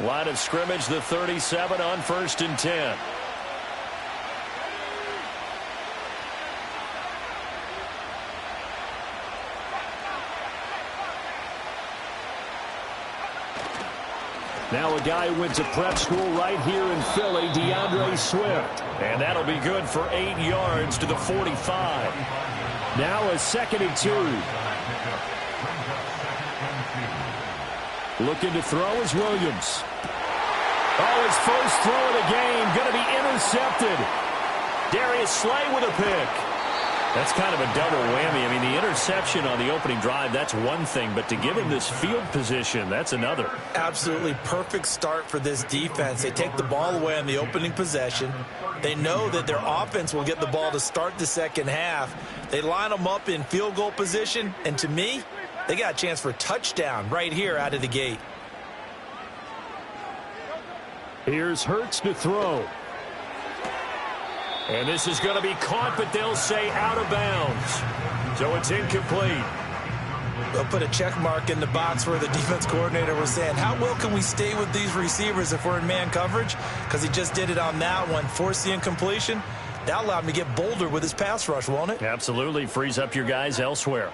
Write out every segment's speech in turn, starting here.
Line of scrimmage, the 37 on 1st and 10. Now a guy who went to prep school right here in Philly, DeAndre Swift. And that'll be good for 8 yards to the 45. Now a 2nd and 2. Looking to throw is Williams. Oh, his first throw of the game going to be intercepted. Darius Slay with a pick. That's kind of a double whammy. I mean, the interception on the opening drive, that's one thing. But to give him this field position, that's another. Absolutely perfect start for this defense. They take the ball away on the opening possession. They know that their offense will get the ball to start the second half. They line them up in field goal position. And to me, they got a chance for a touchdown right here out of the gate. Here's Hurts to throw. And this is going to be caught, but they'll say out of bounds. So it's incomplete. They'll put a check mark in the box where the defense coordinator was saying, how well can we stay with these receivers if we're in man coverage? Because he just did it on that one, forced the incompletion. That allowed him to get bolder with his pass rush, won't it? Absolutely. Frees up your guys elsewhere.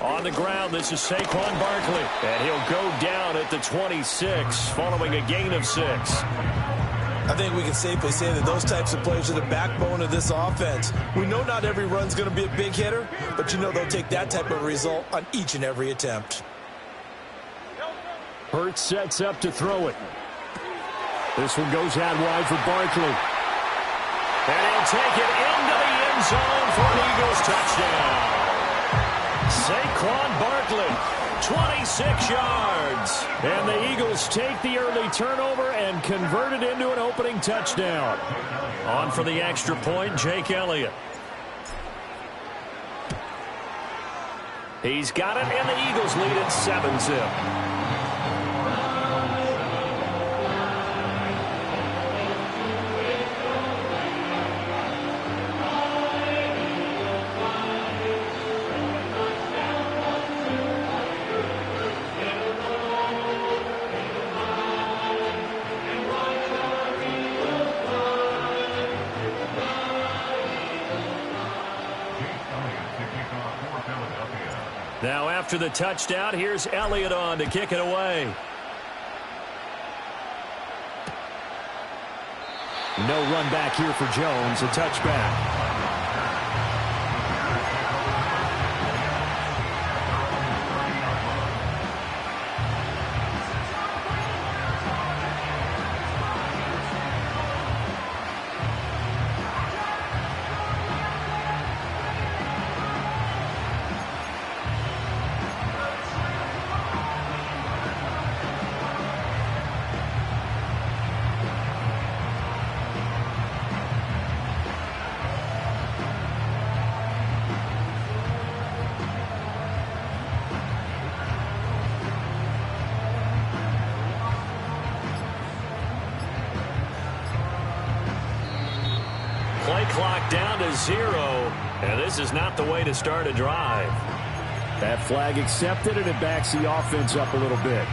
On the ground, this is Saquon Barkley. And he'll go down at the 26 following a gain of 6. I think we can safely say that those types of plays are the backbone of this offense. We know not every run's going to be a big hitter, but you know they'll take that type of result on each and every attempt. Hurts sets up to throw it. This one goes out wide for Barkley. And he'll take it into the end zone for an Eagles touchdown. Saquon Barkley, 26 yards. And the Eagles take the early turnover and convert it into an opening touchdown. On for the extra point, Jake Elliott. He's got it, and the Eagles lead at 7-zip. Now after the touchdown, here's Elliott on to kick it away. No run back here for Jones, a touchback. Play clock down to 0, and this is not the way to start a drive. That flag accepted, and it backs the offense up a little bit.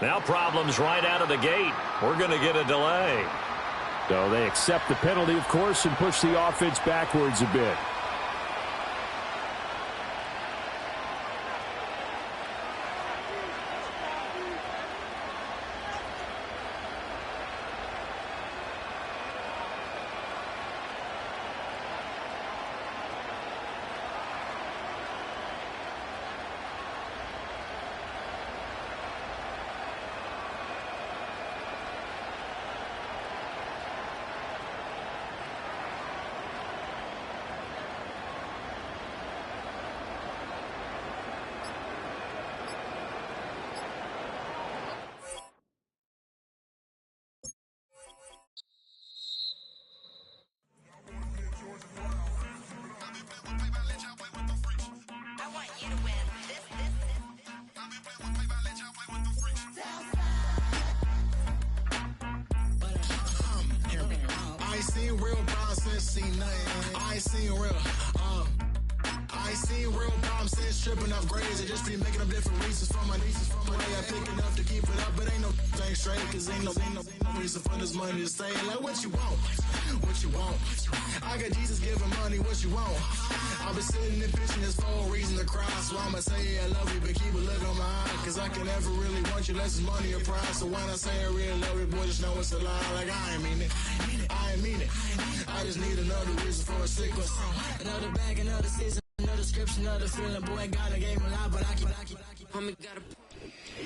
Now problems right out of the gate. We're going to get a delay. So they accept the penalty, of course, and push the offense backwards a bit. seen nothing. I ain't seen real. I ain't seen real problems since tripping up grades. I just be making up different reasons for my nieces. From my way I pick it up to keep it up, but ain't no thing straight. Cause ain't no reason for this money to stay. Like what you want? What you want? I got Jesus giving money, what you want? I've been sitting and pitching this for a reason to cry. So I'ma say I love you, but keep a look on my eye. Cause I can never really want you unless it's money or pride. So when I say I really love you, boy, just know it's a lie. Like I ain't mean it. I ain't mean it. I just need another reason for a sickness. Another bag, another season. No description of the feeling, boy, got a game a lot, but I keep, homie, gotta.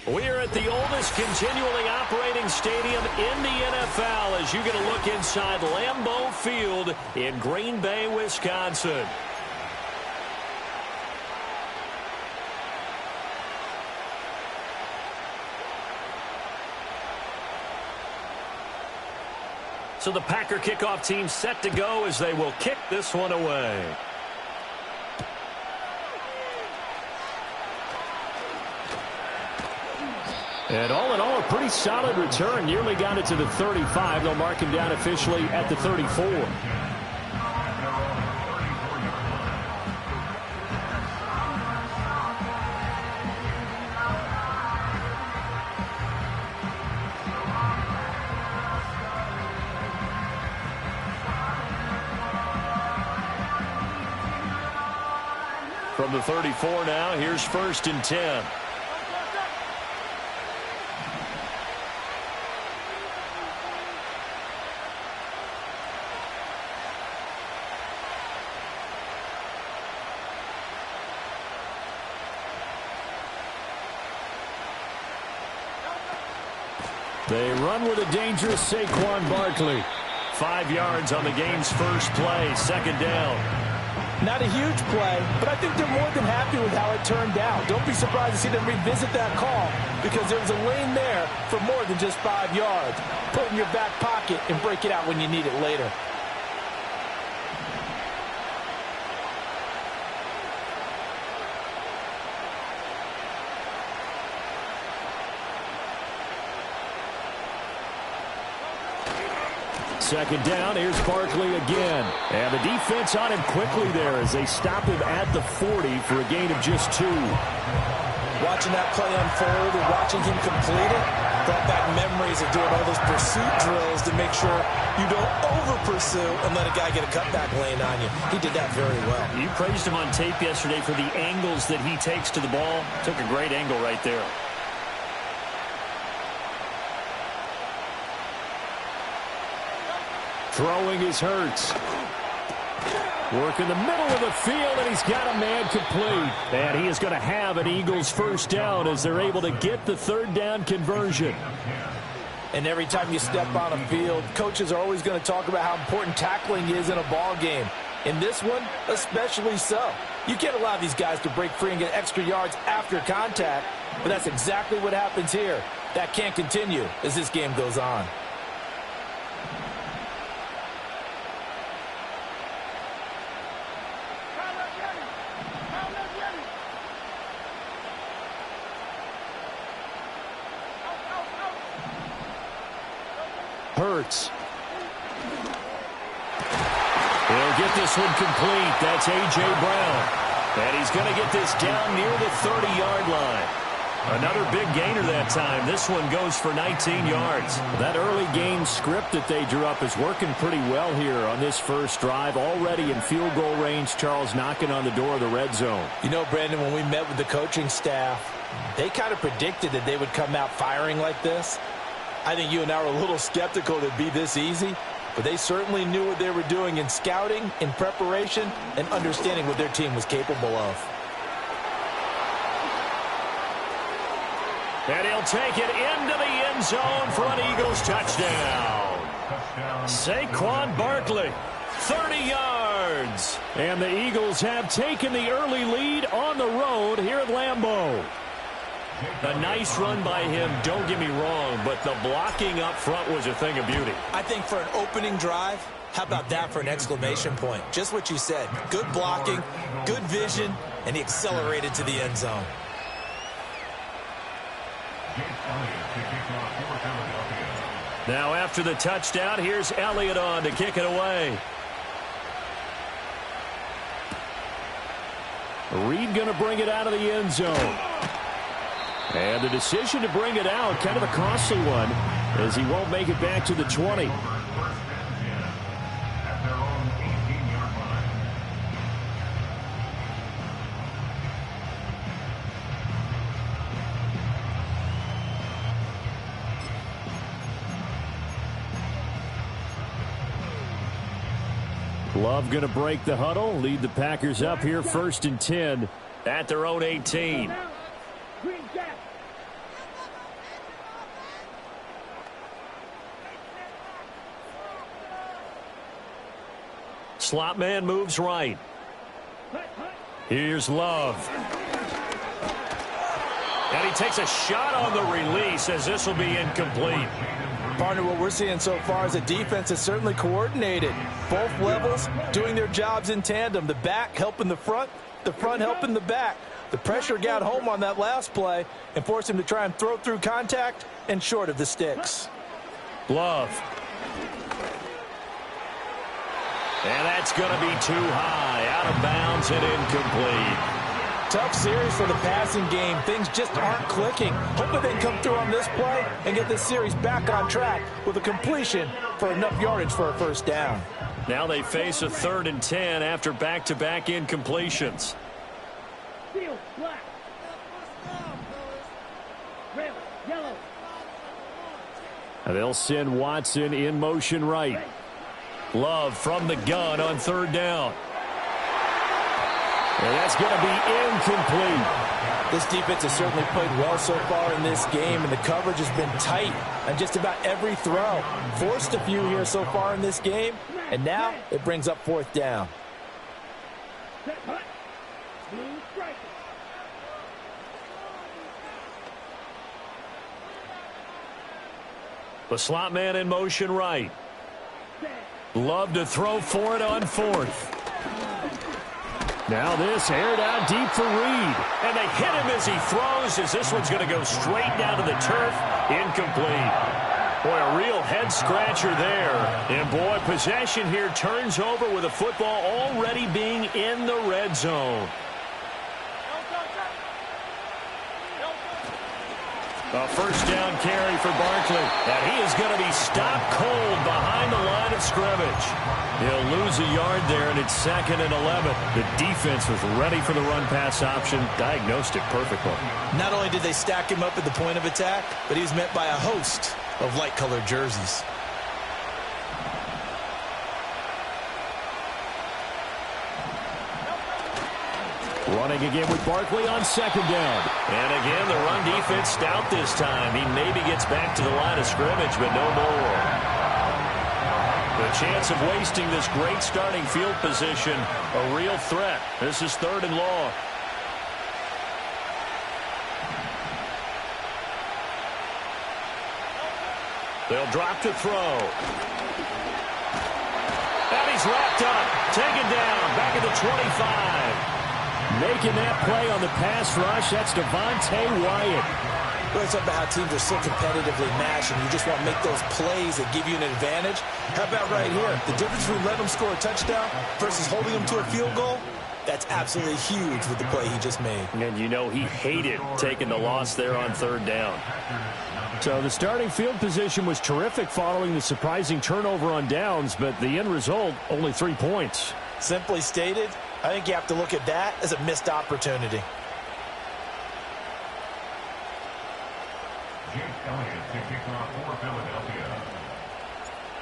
We're at the oldest continually operating stadium in the NFL as you get a look inside Lambeau Field in Green Bay, Wisconsin. So the Packer kickoff team set to go as they will kick this one away. And all in all, a pretty solid return. Nearly got it to the 35. They'll mark him down officially at the 34. From the 34 now, here's 1st and 10. They run with a dangerous Saquon Barkley. 5 yards on the game's first play, 2nd down. Not a huge play, but I think they're more than happy with how it turned out. Don't be surprised to see them revisit that call because there was a lane there for more than just 5 yards. Put it in your back pocket and break it out when you need it later. Second down, here's Barkley again. And the defense on him quickly there as they stop him at the 40 for a gain of just 2. Watching that play unfold and watching him complete it brought back memories of doing all those pursuit drills to make sure you don't over-pursue and let a guy get a cutback lane on you. He did that very well. You praised him on tape yesterday for the angles that he takes to the ball. Took a great angle right there. Throwing is Hurts. Work in the middle of the field, and he's got a man complete. And he is going to have an Eagles first down as they're able to get the 3rd down conversion. And every time you step on a field, coaches are always going to talk about how important tackling is in a ball game. In this one, especially so. You can't allow these guys to break free and get extra yards after contact, but that's exactly what happens here. That can't continue as this game goes on. Hurts. He'll get this one complete. That's A.J. Brown. And he's going to get this down near the 30-yard line. Another big gainer that time. This one goes for 19 yards. That early game script that they drew up is working pretty well here on this first drive. Already in field goal range, Charles knocking on the door of the red zone. You know, Brandon, when we met with the coaching staff, they kind of predicted that they would come out firing like this. I think you and I were a little skeptical that it'd be this easy, but they certainly knew what they were doing in scouting, in preparation, and understanding what their team was capable of. And he'll take it into the end zone for an Eagles touchdown. Saquon Barkley, 30 yards. And the Eagles have taken the early lead on the road here at Lambeau. A nice run by him, don't get me wrong, but the blocking up front was a thing of beauty. I think for an opening drive, how about that for an exclamation point? Just what you said. Good blocking, good vision, and he accelerated to the end zone. Now after the touchdown, here's Elliott on to kick it away. Reed going to bring it out of the end zone. And the decision to bring it out, kind of a costly one, as he won't make it back to the 20. Love going to break the huddle, lead the Packers up here 1st and 10 at their own 18. Slot man moves right. Here's Love. And he takes a shot on the release as this will be incomplete. Partner, what we're seeing so far is a defense is certainly coordinated. Both levels doing their jobs in tandem. The back helping the front helping the back. The pressure got home on that last play and forced him to try and throw through contact and short of the sticks. Love. And that's going to be too high. Out of bounds and incomplete. Tough series for the passing game. Things just aren't clicking. Hoping they can come through on this play and get this series back on track with a completion for enough yardage for a first down. Now they face a 3rd and 10 after back-to-back incompletions. They'll send Watson in motion right. Love from the gun on 3rd down. And that's going to be incomplete. This defense has certainly played well so far in this game, and the coverage has been tight on just about every throw. Forced a few here so far in this game, and now it brings up 4th down. The slot man in motion right. Love to throw for it on 4th. Now this aired out deep for Reed. And they hit him as he throws, as this one's going to go straight down to the turf. Incomplete. Boy, a real head-scratcher there. And, boy, possession here turns over with the football already being in the red zone. A first down carry for Barkley. And he is going to be stopped cold behind the line of scrimmage. He'll lose a yard there, and it's 2nd and 11. The defense was ready for the run-pass option, diagnosed it perfectly. Not only did they stack him up at the point of attack, but he was met by a host of light-colored jerseys. Running again with Barkley on 2nd down. And again, the run defense stout this time. He maybe gets back to the line of scrimmage, but no more. The chance of wasting this great starting field position, a real threat. This is 3rd and long. They'll drop to throw. And he's wrapped up. Taken down. Back at the 25. Making that play on the pass rush, that's Devontae Wyatt. Well, it's about how teams are so competitively matched, and you just want to make those plays that give you an advantage. How about right here? The difference between letting them score a touchdown versus holding them to a field goal, that's absolutely huge with the play he just made. And you know he hated taking the loss there on 3rd down. So the starting field position was terrific following the surprising turnover on downs, but the end result, only 3 points. Simply stated, I think you have to look at that as a missed opportunity.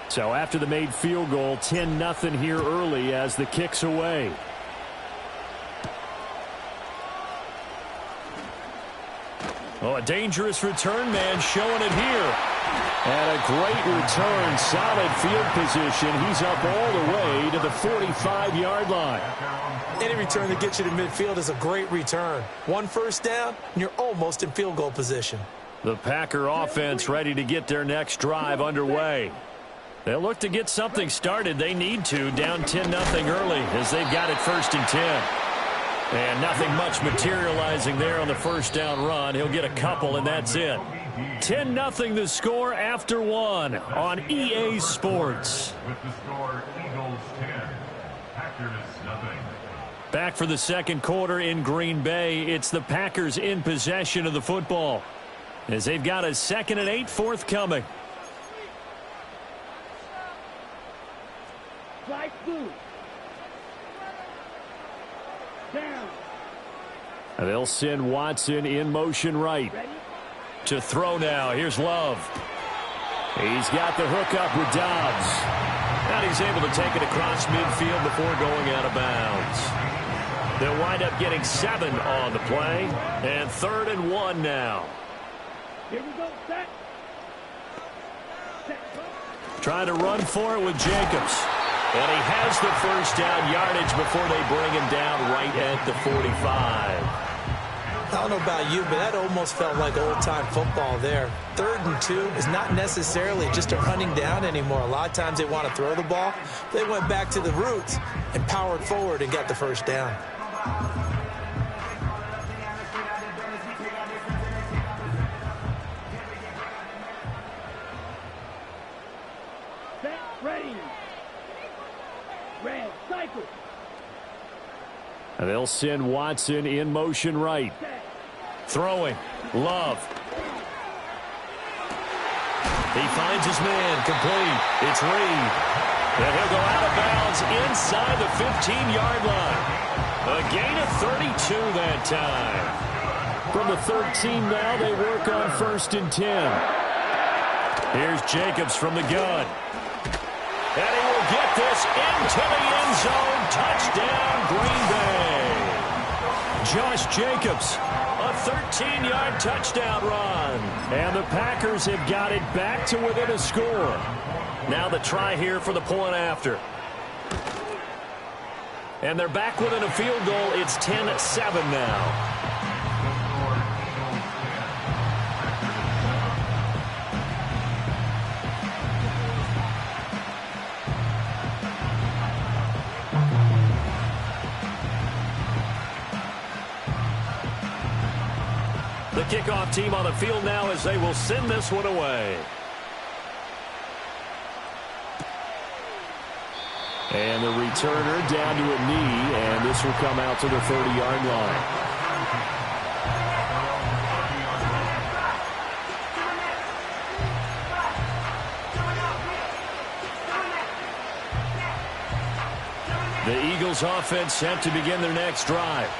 So after the made field goal, 10-0 here early as the kick's away. Oh, a dangerous return man showing it here. And a great return, solid field position. He's up all the way to the 45-yard line. Any return that gets you to midfield is a great return. 1 first down, and you're almost in field goal position. The Packer offense ready to get their next drive underway. They'll look to get something started. They need to, down 10-0 early as they've got it 1st and 10. And nothing much materializing there on the first down run. He'll get a couple, and that's it. 10-0 the score after 1 on EA Sports. With the score, Eagles 10, Packers 0. Back for the second quarter in Green Bay. It's the Packers in possession of the football as they've got a 2nd and 8 forthcoming. They'll send Watson in motion right. To throw now. Here's Love. He's got the hook up with Dobbs. And he's able to take it across midfield before going out of bounds. They'll wind up getting 7 on the play. And 3rd and 1 now. Here we go. Set. Trying to run for it with Jacobs. And he has the first down yardage before they bring him down right at the 45. I don't know about you, but that almost felt like old-time football there. 3rd and 2 is not necessarily just a running down anymore. A lot of times they want to throw the ball. They went back to the roots and powered forward and got the first down. Set. Ready. Red. Cycle. And they'll send Watson in motion right. Throwing. Love. He finds his man. Complete. It's Reed. And he'll go out of bounds inside the 15-yard line. A gain of 32 that time. From the 13 now, they work on 1st and 10. Here's Jacobs from the gun. And he will get this into the end zone. Touchdown, Green Bay. Josh Jacobs, a 13-yard touchdown run. And the Packers have got it back to within a score. Now the try here for the point after. And they're back within a field goal. It's 10-7 now. The kickoff team on the field now as they will send this one away. And the returner down to a knee, and this will come out to the 30-yard line. The Eagles offense set to begin their next drive.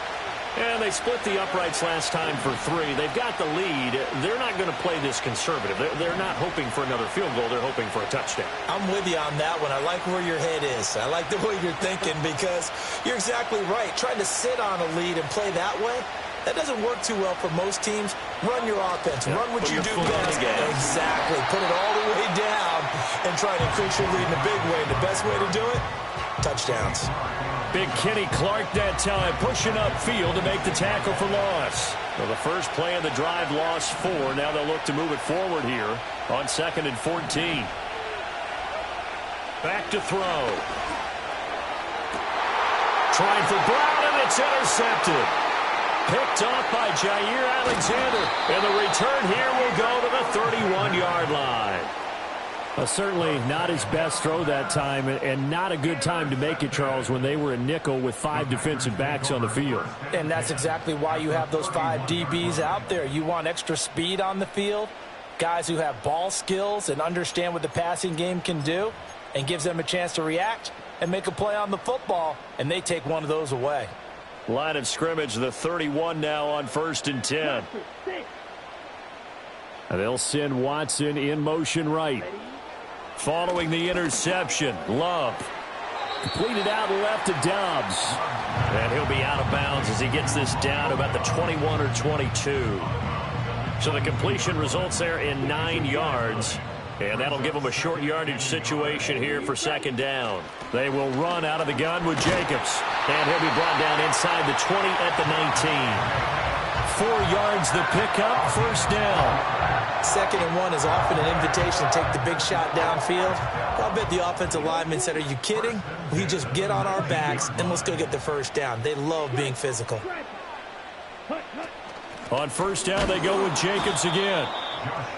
And they split the uprights last time for 3. They've got the lead. They're not going to play this conservative. They're not hoping for another field goal. They're hoping for a touchdown. I'm with you on that one. I like where your head is. I like the way you're thinking because you're exactly right. Trying to sit on a lead and play that way, that doesn't work too well for most teams. Run your offense. Run what you do best. Exactly. Put it all the way down and try to increase your lead in a big way. The best way to do it, touchdowns. Big Kenny Clark that time pushing upfield to make the tackle for loss. So the first play of the drive lost 4. Now they'll look to move it forward here on 2nd and 14. Back to throw. Trying for Brown, and it's intercepted. Picked off by Jair Alexander. And the return here will go to the 31-yard line. Certainly not his best throw that time, and not a good time to make it, Charles, when they were a nickel with 5 defensive backs on the field. And that's exactly why you have those 5 DBs out there. You want extra speed on the field, guys who have ball skills and understand what the passing game can do, and gives them a chance to react and make a play on the football, and they take one of those away. Line of scrimmage, the 31 now on 1st and 10. And they'll send Watson in motion right. Following the interception, Love completed out left to Dobbs. And he'll be out of bounds as he gets this down about the 21 or 22. So the completion results there in 9 yards. And that'll give them a short yardage situation here for 2nd down. They will run out of the gun with Jacobs. And he'll be brought down inside the 20 at the 19. 4 yards the pickup, 1st down. 2nd and 1 is often an invitation to take the big shot downfield. I'll bet the offensive lineman said, are you kidding? We just get on our backs and let's go get the 1st down. They love being physical. On 1st down, they go with Jacobs again.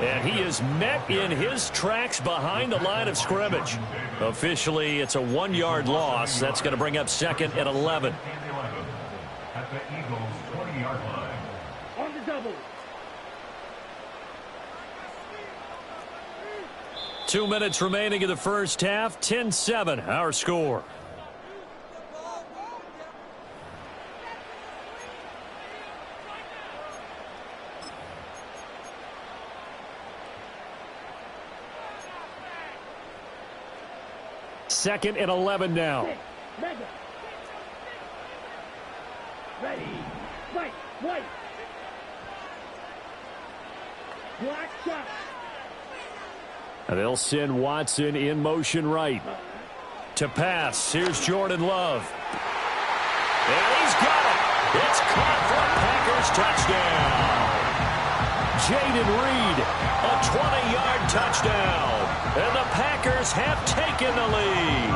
And he is met in his tracks behind the line of scrimmage. Officially, it's a 1-yard loss. That's going to bring up 2nd and 11. 2 minutes remaining in the first half. 10-7, our score. Second and 11 now. Ready. Fight. White. Black shot. And they'll send Watson in motion right. To pass. Here's Jordan Love. And he's got it. It's caught for a Packers touchdown. Jaden Reed, a 20-yard touchdown. And the Packers have taken the lead.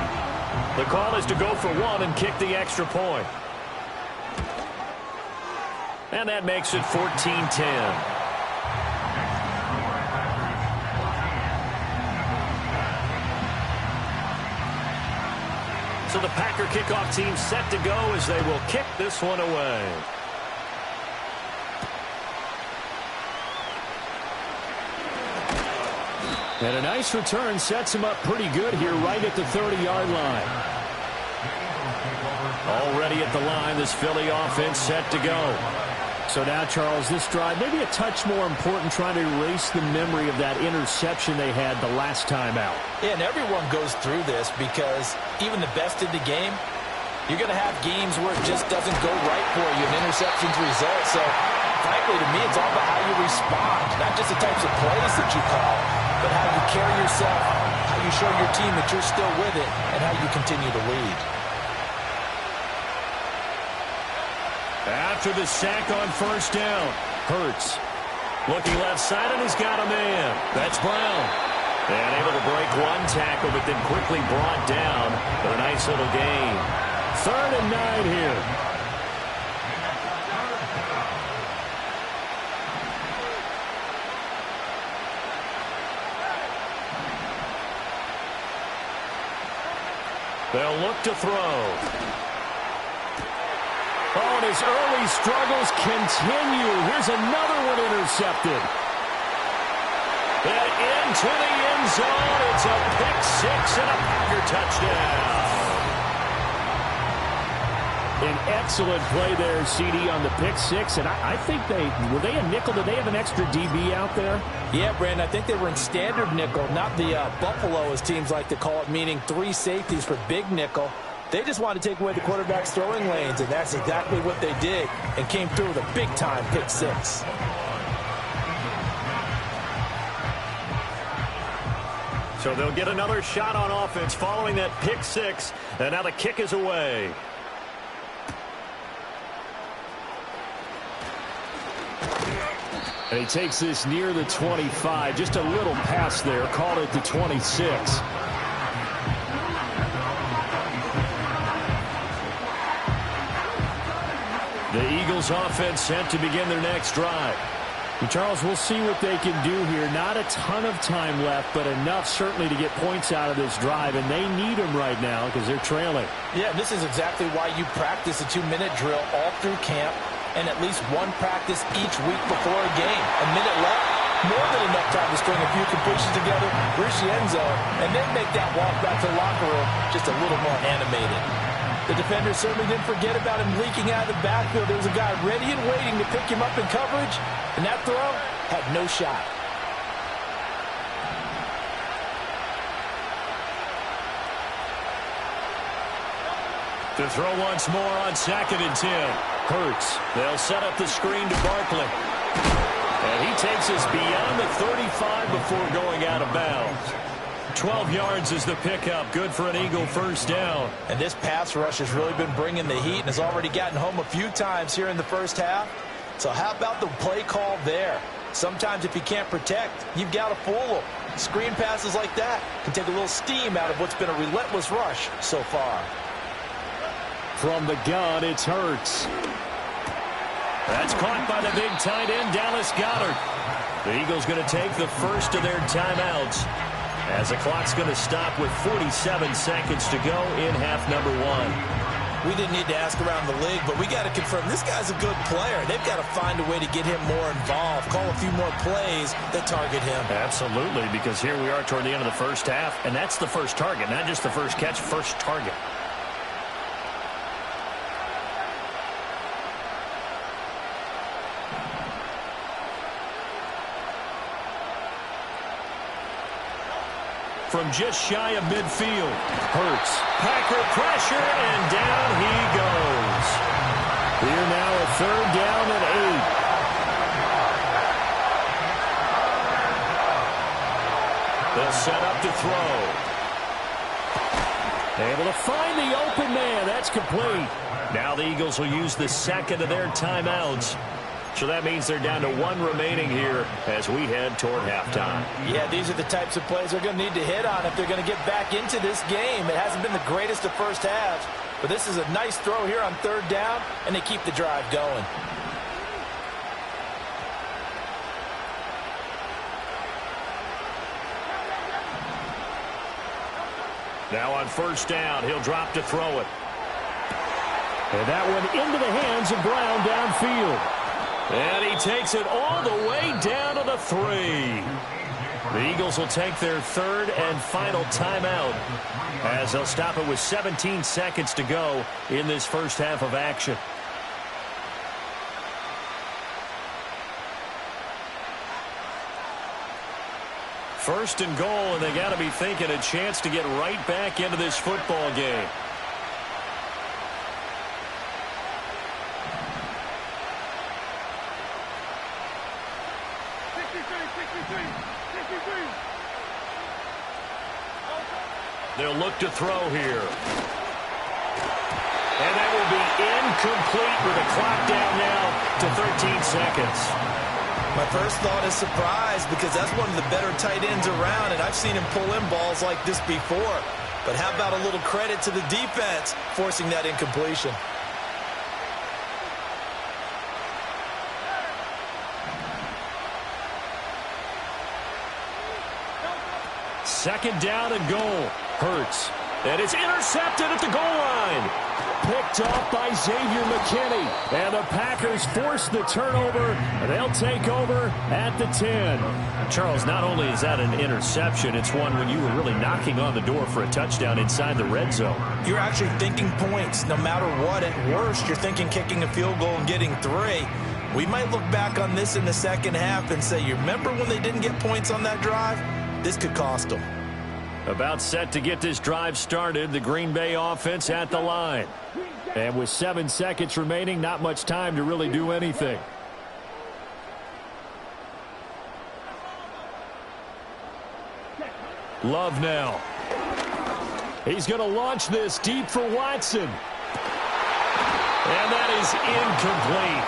The call is to go for one and kick the extra point. And that makes it 14-10. So the Packer kickoff team set to go as they will kick this one away. And a nice return sets him up pretty good here right at the 30-yard line. Already at the line, this Philly offense set to go. So now, Charles, this drive maybe a touch more important, trying to erase the memory of that interception they had the last time out. Yeah, and everyone goes through this because even the best in the game, you're going to have games where it just doesn't go right for you, and interceptions result. So, frankly, to me, it's all about how you respond, not just the types of plays that you call, but how you carry yourself, how you show your team that you're still with it, and how you continue to lead. After the sack on first down, Hurts looking left side, and he's got a man. That's Brown. And able to break one tackle, but then quickly brought down for a nice little gain. 3rd and 9 here. They'll look to throw. Oh, and his early struggles continue. Here's another one intercepted. And into the end zone. It's a pick six and a Packer touchdown. An excellent play there, CD, on the pick six. And I think were they a nickel? Did they have an extra DB out there? Yeah, Brandon, I think they were in standard nickel, not the Buffalo, as teams like to call it, meaning 3 safeties for big nickel. They just wanted to take away the quarterback's throwing lanes, and that's exactly what they did, and came through with a big-time pick six. So they'll get another shot on offense following that pick six, and now the kick is away. And he takes this near the 25, just a little pass there, called it the 26. The Eagles offense set to begin their next drive. And Charles, we'll see what they can do here. Not a ton of time left, but enough certainly to get points out of this drive, and they need them right now because they're trailing. Yeah, this is exactly why you practice a 2-minute drill all through camp and at least one practice each week before a game. A minute left, more than enough time to string a few completions together, reach the end zone, and then make that walk back to the locker room just a little more animated. The defender certainly didn't forget about him leaking out of the backfield. There was a guy ready and waiting to pick him up in coverage, and that throw had no shot. To throw once more on 2nd and 10. Hurts. They'll set up the screen to Barkley. And he takes us beyond the 35 before going out of bounds. 12 yards is the pickup. Good for an Eagle first down. And this pass rush has really been bringing the heat and has already gotten home a few times here in the first half. So how about the play call there? Sometimes if you can't protect, you've got to fool them. Screen passes like that can take a little steam out of what's been a relentless rush so far. From the gun, it's Hurts. That's caught by the big tight end, Dallas Goedert. The Eagles going to take the first of their timeouts, as the clock's going to stop with 47 seconds to go in half number 1. We didn't need to ask around the league, but we got to confirm this guy's a good player. They've got to find a way to get him more involved, call a few more plays that target him. Absolutely, because here we are toward the end of the first half, and that's the first target, not just the first catch, first target. From just shy of midfield, Hurts. Packer pressure, and down he goes. Here now a third down and 8. They'll set up to throw. Able to find the open man. That's complete. Now the Eagles will use the second of their timeouts. So that means they're down to 1 remaining here as we head toward halftime. Yeah, these are the types of plays they're going to need to hit on if they're going to get back into this game. It hasn't been the greatest of first halves, but this is a nice throw here on third down, and they keep the drive going. Now on first down, he'll drop to throw it. And that one into the hands of Brown downfield. And he takes it all the way down to the 3. The Eagles will take their third and final timeout as they'll stop it with 17 seconds to go in this first half of action. First and goal, and they got to be thinking a chance to get right back into this football game. They'll look to throw here. And that will be incomplete with the clock down now to 13 seconds. My first thought is surprise because that's one of the better tight ends around, and I've seen him pull in balls like this before. But how about a little credit to the defense forcing that incompletion? Second down and goal. Hurts. And it's intercepted at the goal line. Picked off by Xavier McKinney. And the Packers force the turnover. They'll take over at the 10. Charles, not only is that an interception, it's one when you were really knocking on the door for a touchdown inside the red zone. You're actually thinking points no matter what. At worst, you're thinking kicking a field goal and getting 3. We might look back on this in the second half and say, you remember when they didn't get points on that drive? This could cost them. About set to get this drive started, the Green Bay offense at the line. And with 7 seconds remaining, not much time to really do anything. Love now. He's going to launch this deep for Watson. And that is incomplete.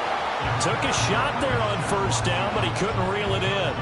Took a shot there on first down, but he couldn't reel it in.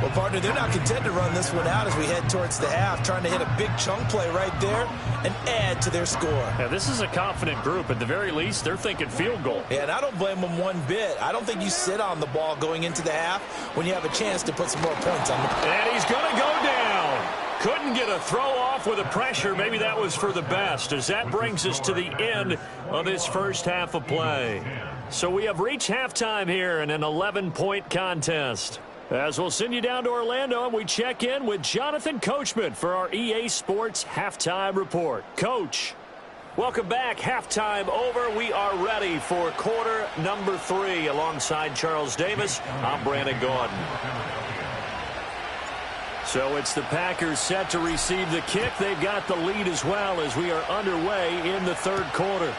Well, partner, they're not content to run this one out as we head towards the half, trying to hit a big chunk play right there and add to their score. Yeah, this is a confident group. At the very least, they're thinking field goal. Yeah, and I don't blame them one bit. I don't think you sit on the ball going into the half when you have a chance to put some more points on the board. And he's going to go down. Couldn't get a throw off with the pressure. Maybe that was for the best, as that brings us to the end of this first half of play. So we have reached halftime here in an 11-point contest. As we'll send you down to Orlando, and we check in with Jonathan Coachman for our EA Sports Halftime Report. Coach, welcome back. Halftime over. We are ready for quarter number 3. Alongside Charles Davis, I'm Brandon Gordon. So it's the Packers set to receive the kick. They've got the lead as well as we are underway in the third quarter.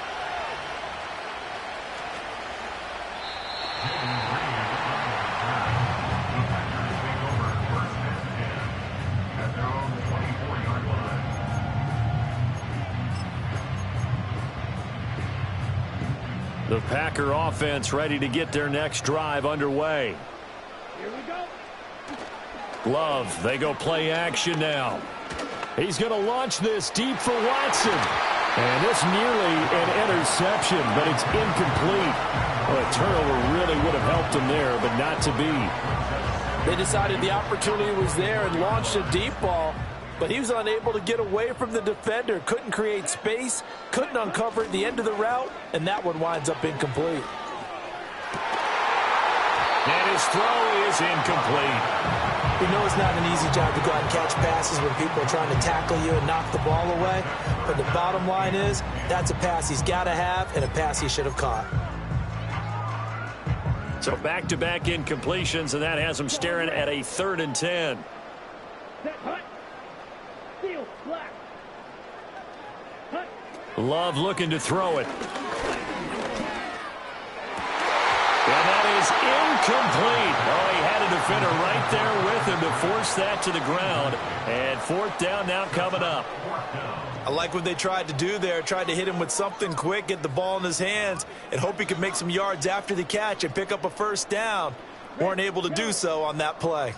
The Packer offense ready to get their next drive underway. Here we go. Love, they go play action now. He's going to launch this deep for Watson. And it's nearly an interception, but it's incomplete. Well, a turnover really would have helped him there, but not to be. They decided the opportunity was there and launched a deep ball. but he was unable to get away from the defender. Couldn't create space, couldn't uncover the end of the route, and that one winds up incomplete. And his throw is incomplete. We know it's not an easy job to go out and catch passes when people are trying to tackle you and knock the ball away, but the bottom line is that's a pass he's got to have and a pass he should have caught. So back-to-back incompletions, and that has him staring at a 3rd and 10. Set, hut. Steal, black. Hut. Love looking to throw it. And that is incomplete. Oh, he had a defender right there with him to force that to the ground. And 4th down now coming up. I like what they tried to do there. Tried to hit him with something quick, get the ball in his hands, and hope he could make some yards after the catch and pick up a 1st down. Weren't able to do so on that play.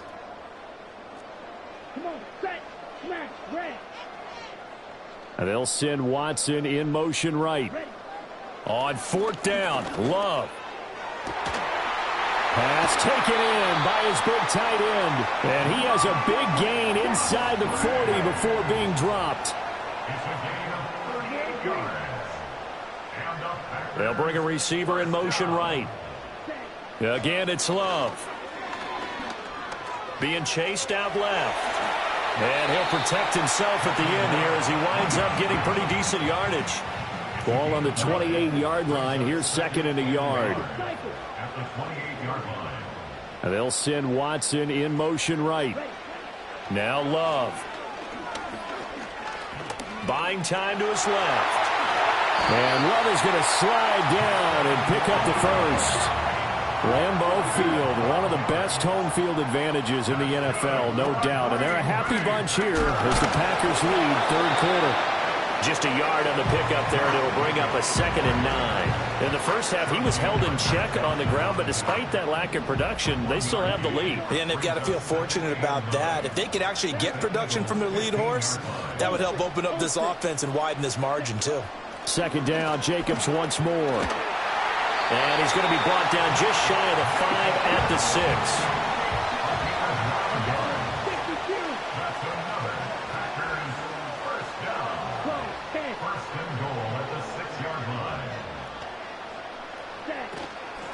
Come on, set, smash, red. And they'll send Watson in motion right. Ready. On 4th down, Love. Pass taken in by his big tight end. And he has a big gain inside the 40 before being dropped. They'll bring a receiver in motion right. Again, it's Love. Being chased out left. And he'll protect himself at the end here as he winds up getting pretty decent yardage. Ball on the 28-yard line. Here's 2nd and a yard. And they'll send Watson in motion right. Now Love. Buying time to his left. And Love is going to slide down and pick up the 1st. Lambeau Field, one of the best home field advantages in the NFL, no doubt. And they're a happy bunch here as the Packers lead 3rd quarter. Just a yard on the pickup there, and it'll bring up a 2nd and 9. In the first half, he was held in check on the ground, but despite that lack of production, they still have the lead. Yeah, and they've got to feel fortunate about that. If they could actually get production from their lead horse, that would help open up this offense and widen this margin, too. 2nd down, Jacobs once more. And he's going to be brought down just shy of the 5 at the 6.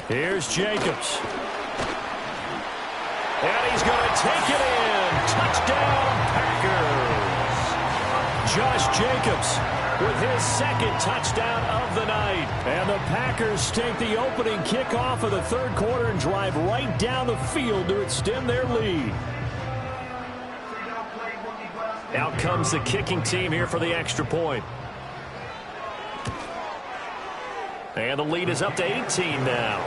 Here's Jacobs. And he's going to take it in. Touchdown, Packers. Josh Jacobs with his 2nd touchdown of the night. And the Packers take the opening kickoff of the 3rd quarter and drive right down the field to extend their lead. Out comes the kicking team here for the extra point. And the lead is up to 18 now.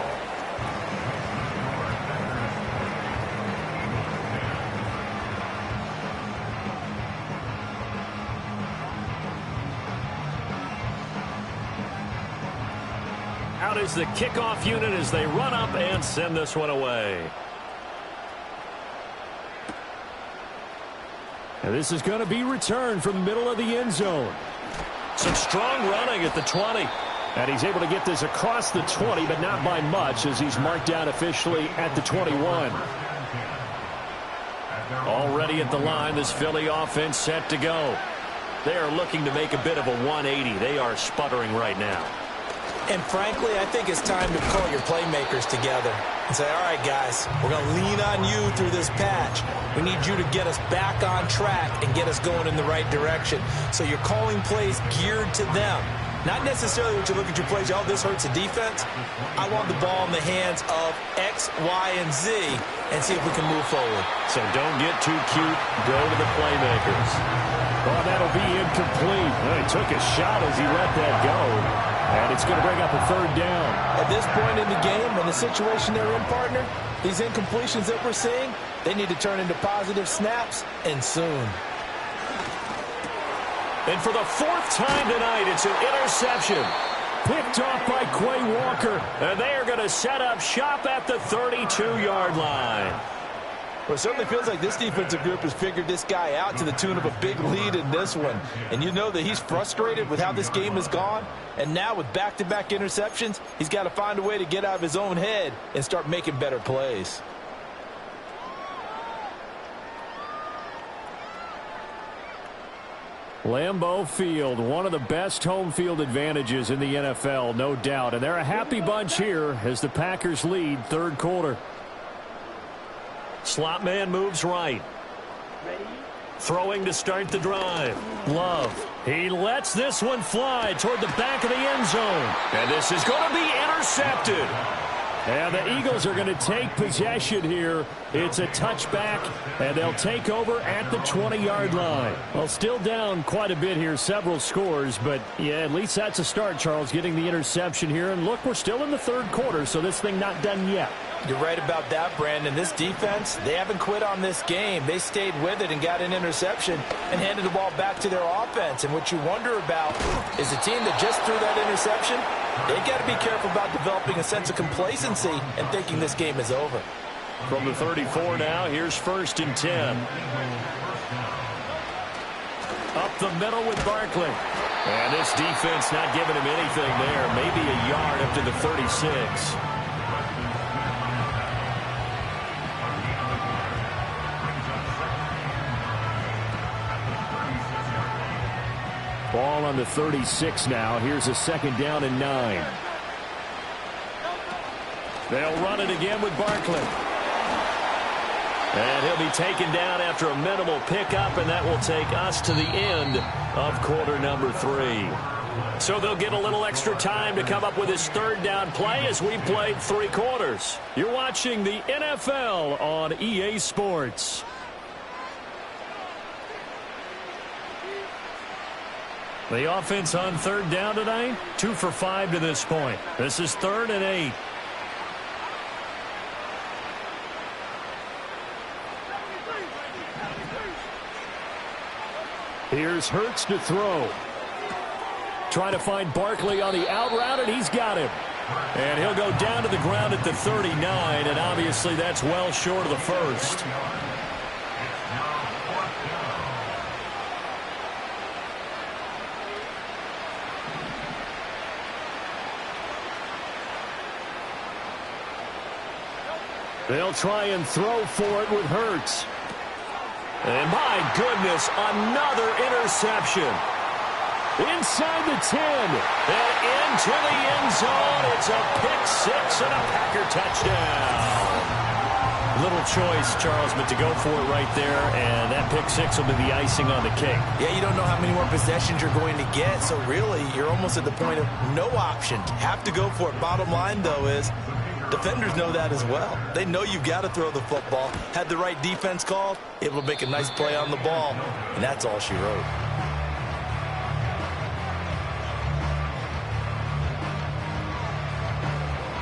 Out is the kickoff unit as they run up and send this one away. And this is going to be returned from the middle of the end zone. Some strong running at the 20. And he's able to get this across the 20, but not by much as he's marked down officially at the 21. Already at the line, this Philly offense set to go. They are looking to make a bit of a 180. They are sputtering right now. And frankly, I think it's time to call your playmakers together and say, all right, guys, we're going to lean on you through this patch. We need you to get us back on track and get us going in the right direction. So you're calling plays geared to them. Not necessarily when you look at your plays, oh, this hurts the defense. I want the ball in the hands of X, Y, and Z and see if we can move forward. So don't get too cute. Go to the playmakers. Well, that'll be incomplete. Well, he took a shot as he let that go. And it's going to bring up a 3rd down. At this point in the game, and the situation they're in, partner, these incompletions that we're seeing, they need to turn into positive snaps, and soon. And for the 4th time tonight, it's an interception. Picked off by Quay Walker. And they are going to set up shop at the 32-yard line. Well, it certainly feels like this defensive group has figured this guy out to the tune of a big lead in this one. And you know that he's frustrated with how this game has gone. And now with back-to-back interceptions, he's got to find a way to get out of his own head and start making better plays. Lambeau Field, one of the best home field advantages in the NFL, no doubt. And they're a happy bunch here as the Packers lead third quarter. Slot man moves right. Throwing to start the drive. Love. He lets this one fly toward the back of the end zone. And this is going to be intercepted. And the Eagles are going to take possession here. It's a touchback, and they'll take over at the 20-yard line. Well, still down quite a bit here, several scores, but yeah, at least that's a start, Charles, getting the interception here. And look, we're still in the third quarter, so this thing not done yet. You're right about that, Brandon. This defense, they haven't quit on this game. They stayed with it and got an interception and handed the ball back to their offense. And what you wonder about is a team that just threw that interception, they've got to be careful about developing a sense of complacency and thinking this game is over. From the 34 now, here's 1st and 10. Up the middle with Barkley. And this defense not giving him anything there. Maybe a yard up to the 36. Ball on the 36 now. Here's a 2nd down and 9. They'll run it again with Barkley. And he'll be taken down after a minimal pickup, and that will take us to the end of quarter number 3. So they'll get a little extra time to come up with his 3rd down play as we played 3 quarters. You're watching the NFL on EA Sports. The offense on 3rd down tonight, 2 for 5 to this point. This is 3rd and 8. Here's Hurts to throw. Trying to find Barkley on the out route, and he's got him. And he'll go down to the ground at the 39, and obviously that's well short of the first. They'll try and throw for it with Hurts. And my goodness, another interception. Inside the 10. And into the end zone. It's a pick 6 and a Packer touchdown. Little choice, Charles, but to go for it right there, and that pick 6 will be the icing on the cake. Yeah, you don't know how many more possessions you're going to get, so really you're almost at the point of no option. Have to go for it. Bottom line, though, is defenders know that as well. They know you've got to throw the football. Had the right defense called, able to make a nice play on the ball, and that's all she wrote.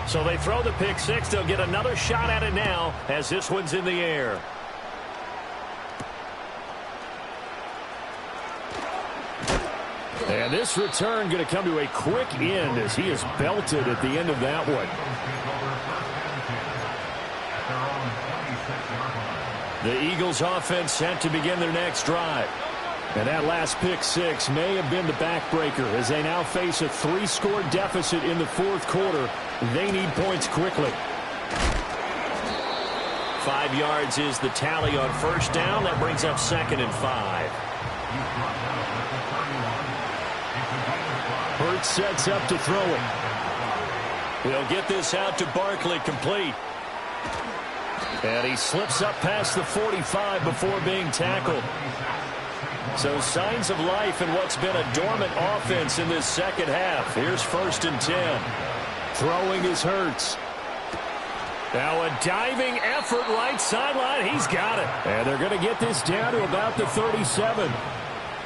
So they throw the pick 6. They'll get another shot at it now as this one's in the air. And this return going to come to a quick end as he is belted at the end of that one. The Eagles offense set to begin their next drive. And that last pick 6 may have been the backbreaker as they now face a 3-score deficit in the 4th quarter. They need points quickly. 5 yards is the tally on 1st down. That brings up 2nd and 5. Hurts sets up to throw it. He'll get this out to Barkley, complete. And he slips up past the 45 before being tackled. So signs of life in what's been a dormant offense in this second half. Here's 1st and 10. Throwing is Hurts. Now a diving effort right sideline. He's got it. And they're going to get this down to about the 37.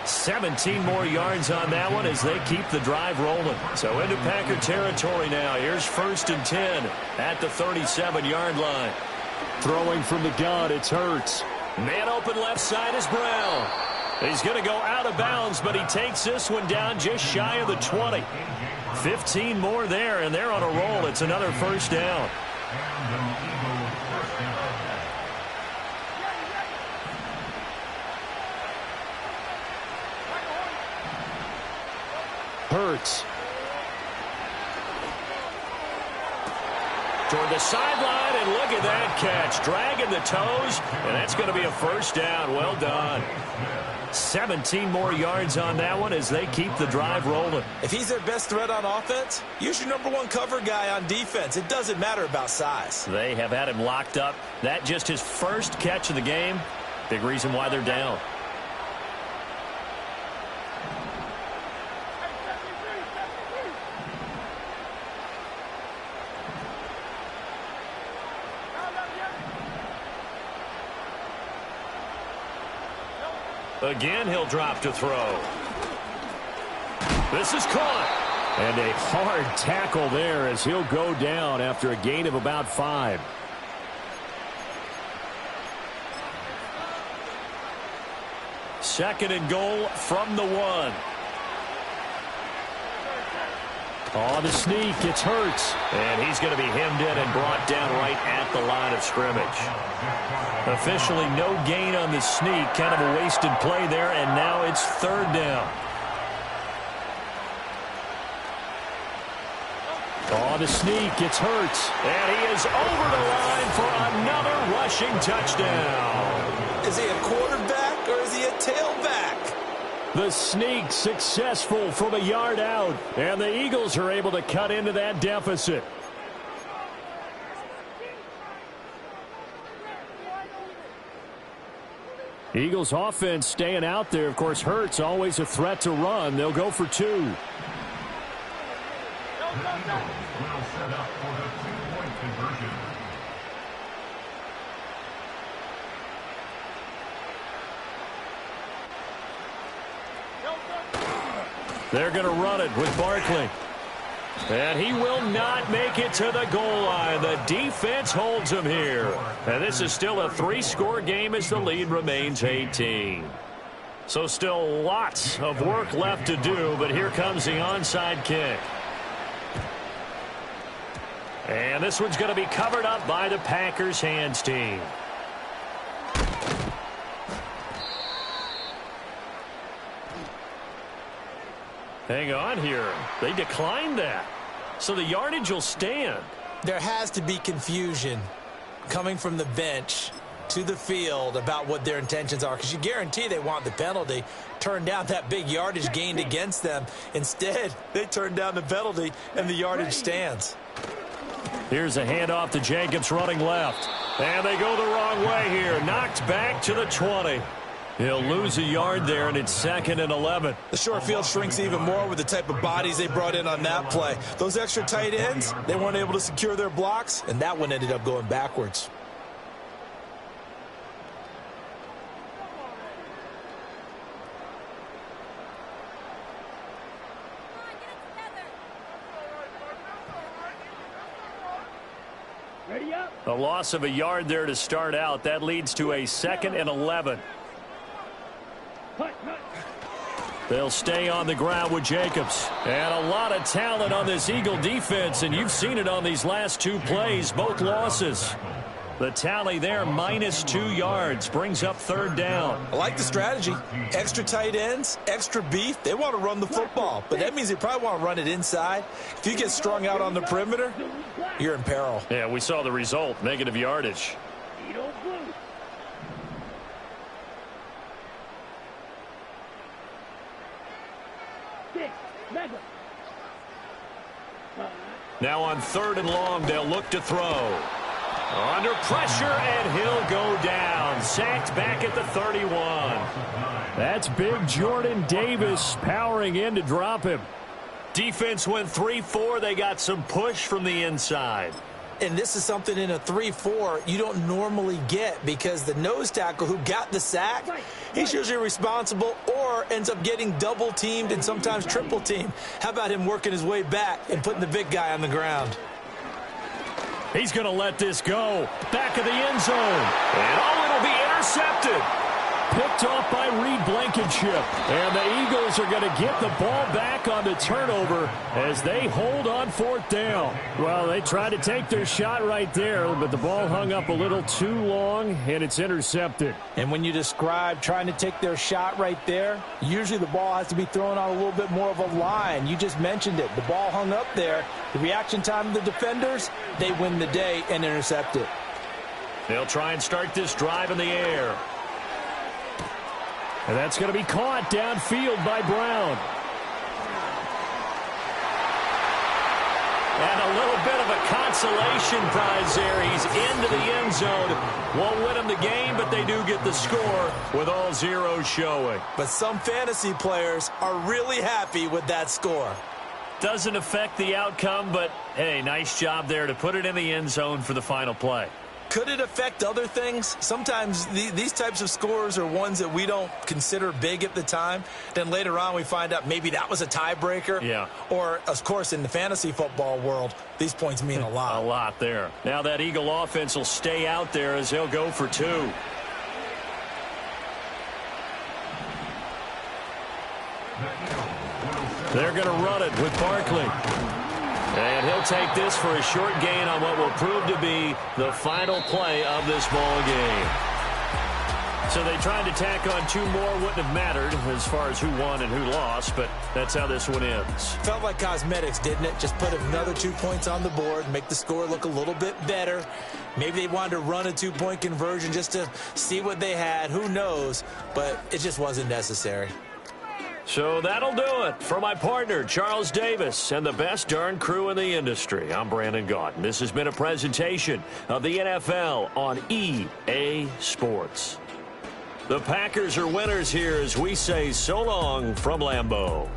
17 more yards on that one as they keep the drive rolling. So into Packer territory now. Here's 1st and 10 at the 37-yard line. Throwing from the gun, it's Hurts. Man open left side is Brown. He's going to go out of bounds, but he takes this one down just shy of the 20. 15 more there, and they're on a roll. It's another 1st down. Hurts. toward the sideline, and look at that catch. Dragging the toes, and that's going to be a first down. Well done. 17 more yards on that one as they keep the drive rolling. If he's their best threat on offense, use your #1 cover guy on defense. It doesn't matter about size. They have had him locked up. That just his first catch of the game. Big reason why they're down. Again, he'll drop to throw. This is caught. And a hard tackle there as he'll go down after a gain of about 5. Second and goal from the 1. Oh, the sneak. It's Hurts. And he's going to be hemmed in and brought down right at the line of scrimmage. Officially no gain on the sneak. Kind of a wasted play there, and now it's third down. Oh, the sneak. It's Hurts. And he is over the line for another rushing touchdown. Is he a quarterback or is he a tailback? The sneak successful from a yard out, and the Eagles are able to cut into that deficit. Eagles offense staying out there. Of course, Hurts always a threat to run. They'll go for 2. They're going to run it with Barkley. And he will not make it to the goal line. The defense holds him here. And this is still a 3-score game as the lead remains 18. So still lots of work left to do, but here comes the onside kick. And this one's going to be covered up by the Packers hands team. Hang on here. They declined that. So the yardage will stand. There has to be confusion coming from the bench to the field about what their intentions are, because you guarantee they want the penalty. Turn down that big yardage gained against them. Instead, they turn down the penalty, and the yardage stands. Here's a handoff to Jacobs running left. And they go the wrong way here. Knocked back to the 20. He'll lose a yard there, and it's 2nd and 11. The short field shrinks even more with the type of bodies they brought in on that play. Those extra tight ends, they weren't able to secure their blocks, and that one ended up going backwards. Ready up. A loss of a yard there to start out. That leads to a 2nd and 11. They'll stay on the ground with Jacobs. And a lot of talent on this Eagle defense, and you've seen it on these last 2 plays, both losses. The tally there, -2 yards, brings up 3rd down. I like the strategy. Extra tight ends, extra beef. They want to run the football, but that means they probably want to run it inside. If you get strung out on the perimeter, you're in peril. Yeah, we saw the result, negative yardage. Now on 3rd and long, they'll look to throw. Under pressure, and he'll go down. Sacked back at the 31. That's big Jordan Davis powering in to drop him. Defense went 3-4. They got some push from the inside. And this is something in a 3-4 you don't normally get, because the nose tackle who got the sack, he's usually responsible or ends up getting double teamed and sometimes triple teamed. How about him working his way back and putting the big guy on the ground? He's going to let this go. Back of the end zone. And it'll be intercepted. picked off by Reed Blankenship. And the Eagles are going to get the ball back on the turnover as they hold on fourth down. Well, they tried to take their shot right there, but the ball hung up a little too long, and it's intercepted. And when you describe trying to take their shot right there, usually the ball has to be thrown on a little bit more of a line. You just mentioned it. The ball hung up there. The reaction time of the defenders, they win the day and intercept it. They'll try and start this drive in the air. And that's going to be caught downfield by Brown. And a little bit of a consolation prize there. He's into the end zone. Won't win him the game, but they do get the score with all zeros showing. But some fantasy players are really happy with that score. Doesn't affect the outcome, but, hey, nice job there to put it in the end zone for the final play. Could it affect other things? Sometimes these types of scores are ones that we don't consider big at the time. Then later on we find out maybe that was a tiebreaker. Yeah. Or, of course, in the fantasy football world, these points mean a lot. A lot there. Now that Eagle offense will stay out there as they'll go for two. They're going to run it with Barkley. And he'll take this for a short gain on what will prove to be the final play of this ball game. So they tried to tack on two more. Wouldn't have mattered as far as who won and who lost, but that's how this one ends. Felt like cosmetics, didn't it? Just put another 2 points on the board, make the score look a little bit better. Maybe they wanted to run a 2-point conversion just to see what they had. Who knows? But it just wasn't necessary. So that'll do it for my partner, Charles Davis, and the best darn crew in the industry. I'm Brandon Gaudin. This has been a presentation of the NFL on EA Sports. The Packers are winners here as we say so long from Lambeau.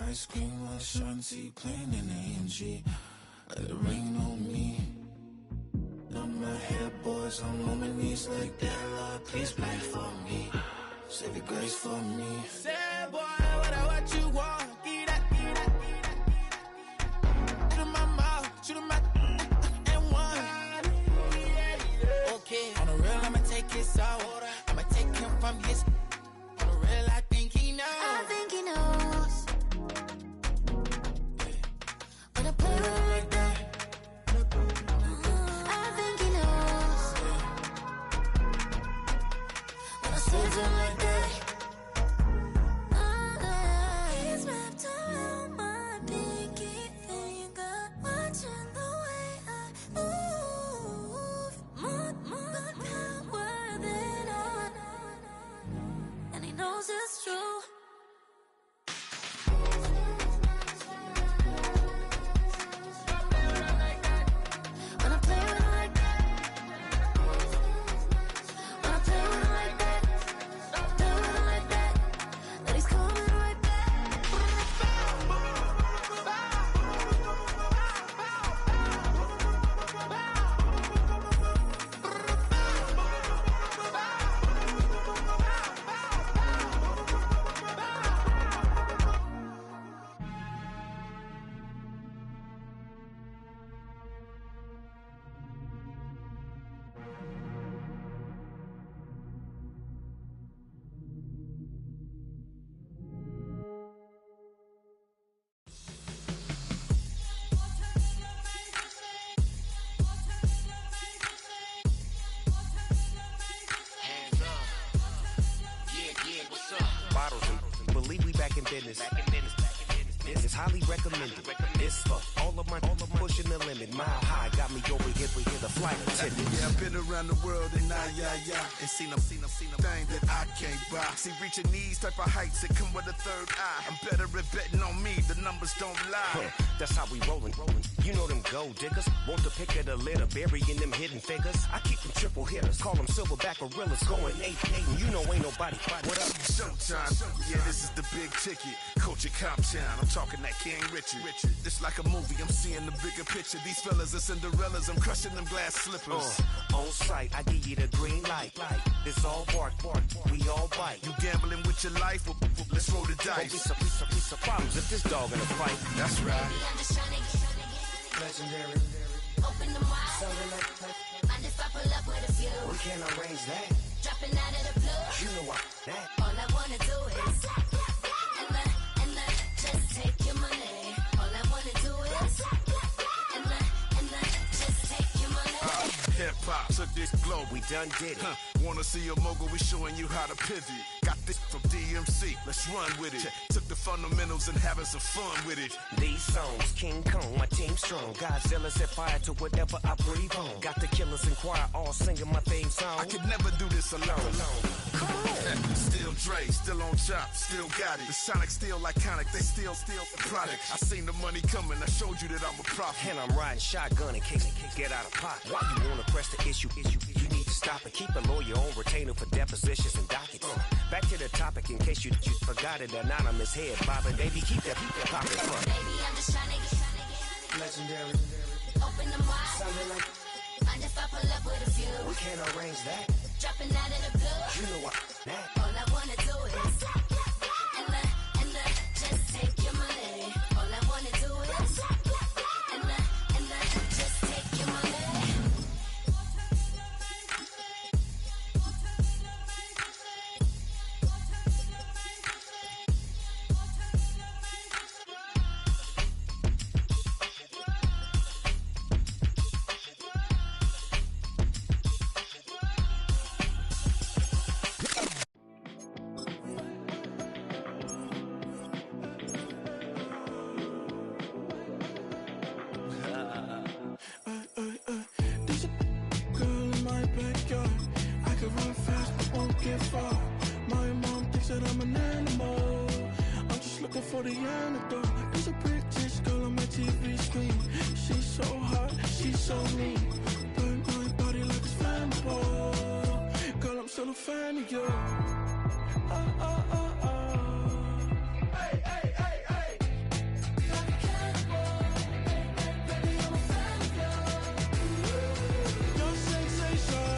Ice cream, my shanty playing in AMG. Let it rain on me. On my head, boys, I'm on my knees like that. Lord, please pray for me. Save your grace for me. Say, boy, what you want? Get that, get that, get that. Shoot in my mouth, shoot in my and one. Okay, on the real, I'ma take his out. I'ma take him from his. On the real, I think he knows. I think he knows. When I play with him like that, I think he knows. When I say to him like that, he's wrapped around my beat. business. This is highly recommended. This for all of my pushing the limit. Mile high got me over here the flight attendant. Yeah, I've been around the world and and seen them thing that I can't buy. See, reaching these type of heights that come with a third eye. I'm better at betting on me. The numbers don't lie. That's how we rollin'. You know them gold diggers. Want the pick of the litter, burying them hidden figures. I keep them triple hitters. Call them silverback gorillas. Going 8-8, and you know ain't nobody. What up? Showtime. Yeah, this is the big ticket. Coach at Comptown. I'm talking that King Richard. It's like a movie. I'm seeing the bigger picture. These fellas are Cinderellas. I'm crushing them glass slippers. On sight, I give you the green light. It's all bark. We all bite. You gambling with your life? Well, let's roll the dice. Piece of problems if this dog in a fight. That's right. I'm just trying to get Legendary. open them wide. Something like Mind if I pull up with a few? we can't arrange that. Dropping out of the blue. You know what? That. All I wanna do is and just take your money. All I wanna do is and just take your money. Hip-hop took this globe. We done did it. Wanna see a mogul? We showing you how to pivot. Got this from DMC. Let's run with it. Took the fundamentals and having some fun with it. These songs, King Kong, my team strong. Godzilla set fire to whatever I breathe on. Got the killers in choir all singing my theme song. I could never do this alone. Still Dre, still on top, still got it. The Sonic still iconic, they still the product. I seen the money coming, I showed you that I'm a prophet. And I'm riding shotgun in case it get out of pocket. Why you wanna press the issue? You need to stop and keep a lawyer on retainer for depositions and dockets. Back to the topic in case you forgot it. Anonymous head bobbing, baby, keep that popping front. Baby, I'm just trying to get Legendary. open them wide. Something like Mind if I pull up with a few? we can't arrange that. Dropping out of the blue. You know what? That. All I wanna do is and just take your money. All I wanna do is and just take your money. There's a girl in my backyard. I can run fast but won't get far. My mom thinks that I'm an animal. I'm just looking for the antidote. There's a British girl on my TV screen. She's so hot, she's so mean. Burn my body like it's flammable. Girl, I'm still a fan of you. Hey, hey, hey, hey. Like a cannibal. Baby, I'm a fan of you. Your sensation,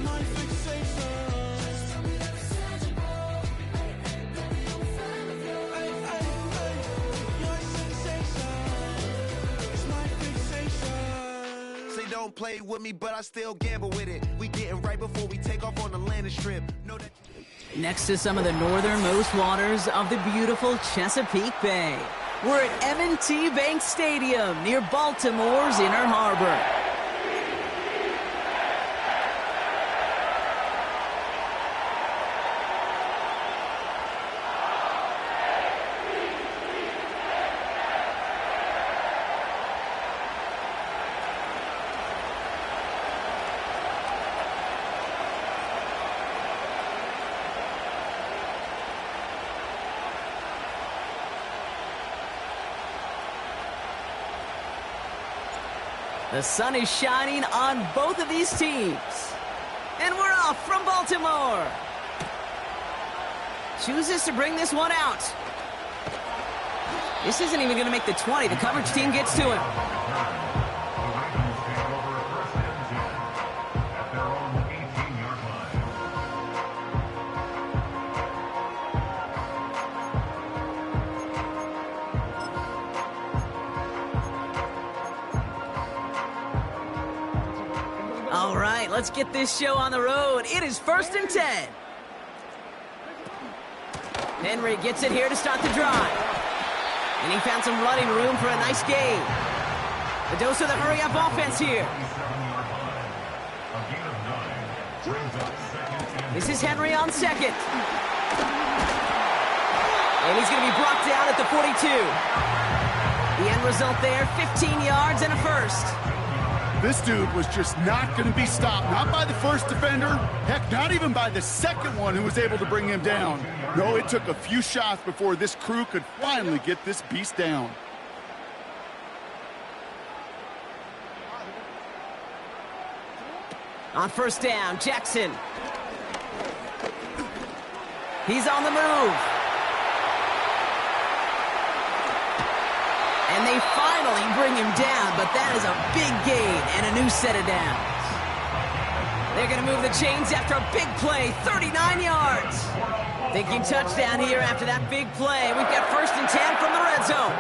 my fixation. Just tell me that it's tangible. Hey, hey, baby, I'm a fan of you. Hey, hey, hey. Your sensation is my fixation. Say don't play with me, but I still gamble with it. We getting right before we take off on the landing strip. Know that. Next to some of the northernmost waters of the beautiful Chesapeake Bay, we're at M&T Bank Stadium near Baltimore's Inner Harbor. The sun is shining on both of these teams. And we're off from Baltimore. Chooses to bring this one out. This isn't even going to make the 20. The coverage team gets to him. All right, let's get this show on the road. It is 1st and 10. Henry gets it here to start the drive. And he found some running room for a nice gain. A dose of the hurry-up offense here. This is Henry on second. And he's going to be brought down at the 42. The end result there, 15 yards and a first. This dude was just not going to be stopped. Not by the first defender. Heck, not even by the second one who was able to bring him down. No, it took a few shots before this crew could finally get this beast down. On first down, Jackson. He's on the move. And they finally bring him down, but that is a big gain and a new set of downs. They're going to move the chains after a big play, 39 yards. Thinking touchdown here after that big play. We've got 1st and 10 from the red zone.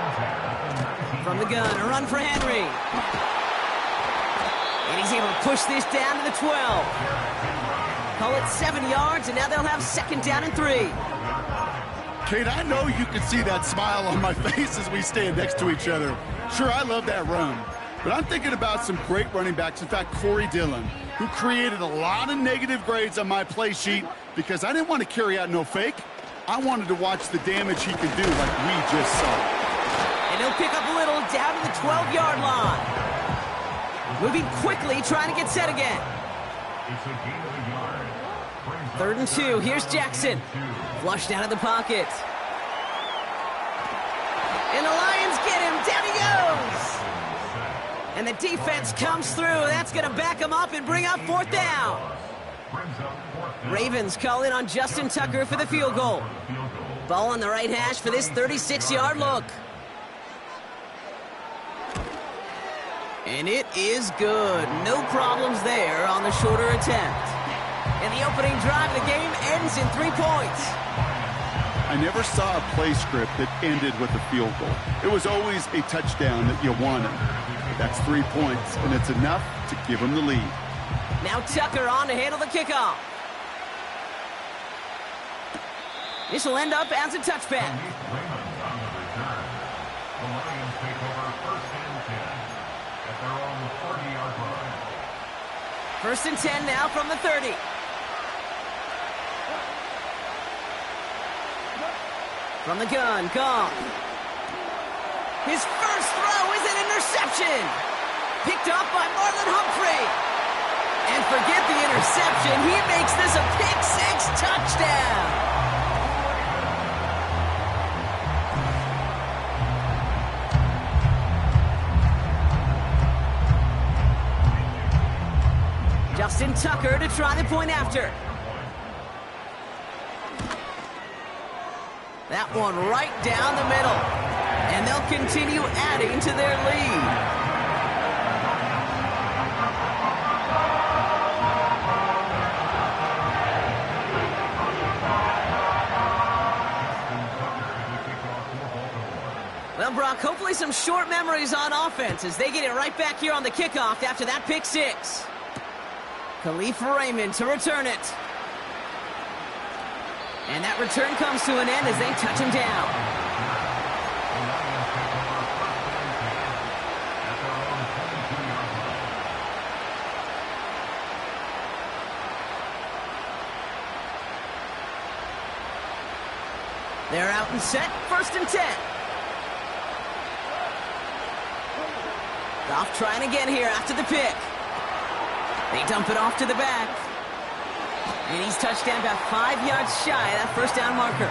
From the gun, a run for Henry. And he's able to push this down to the 12. Call it 7 yards, and now they'll have 2nd down and 3. Kate, I know you can see that smile on my face as we stand next to each other. Sure, I love that run. But I'm thinking about some great running backs. In fact, Corey Dillon, who created a lot of negative grades on my play sheet because I didn't want to carry out no fake. I wanted to watch the damage he could do like we just saw. And he'll pick up a little down to the 12-yard line. Moving quickly, trying to get set again. 3rd and 2. Here's Jackson. Flushed out of the pocket. And the Lions get him. Down he goes. And the defense comes through. That's going to back him up and bring up 4th down. Ravens call in on Justin Tucker for the field goal. Ball on the right hash for this 36-yard look. And it is good. No problems there on the shorter attempt. And the opening drive of the game ends in 3 points. I never saw a play script that ended with a field goal. It was always a touchdown that you wanted. But that's 3 points, and it's enough to give him the lead. Now Tucker on to handle the kickoff. This will end up as a touchback. First and 10 now from the 30. From the gun, Goff. His first throw is an interception. Picked up by Marlon Humphrey. And forget the interception. He makes this a pick-6 touchdown. Justin Tucker to try the point after. That one right down the middle. And they'll continue adding to their lead. Well, Brock, hopefully some short memories on offense as they get it right back here on the kickoff after that pick-6. Khalif Raymond to return it. And that return comes to an end as they touch him down. They're out and set, 1st and 10. Goff trying again here after the pick. They dump it off to the back. And he's touched down about 5 yards shy of that 1st down marker.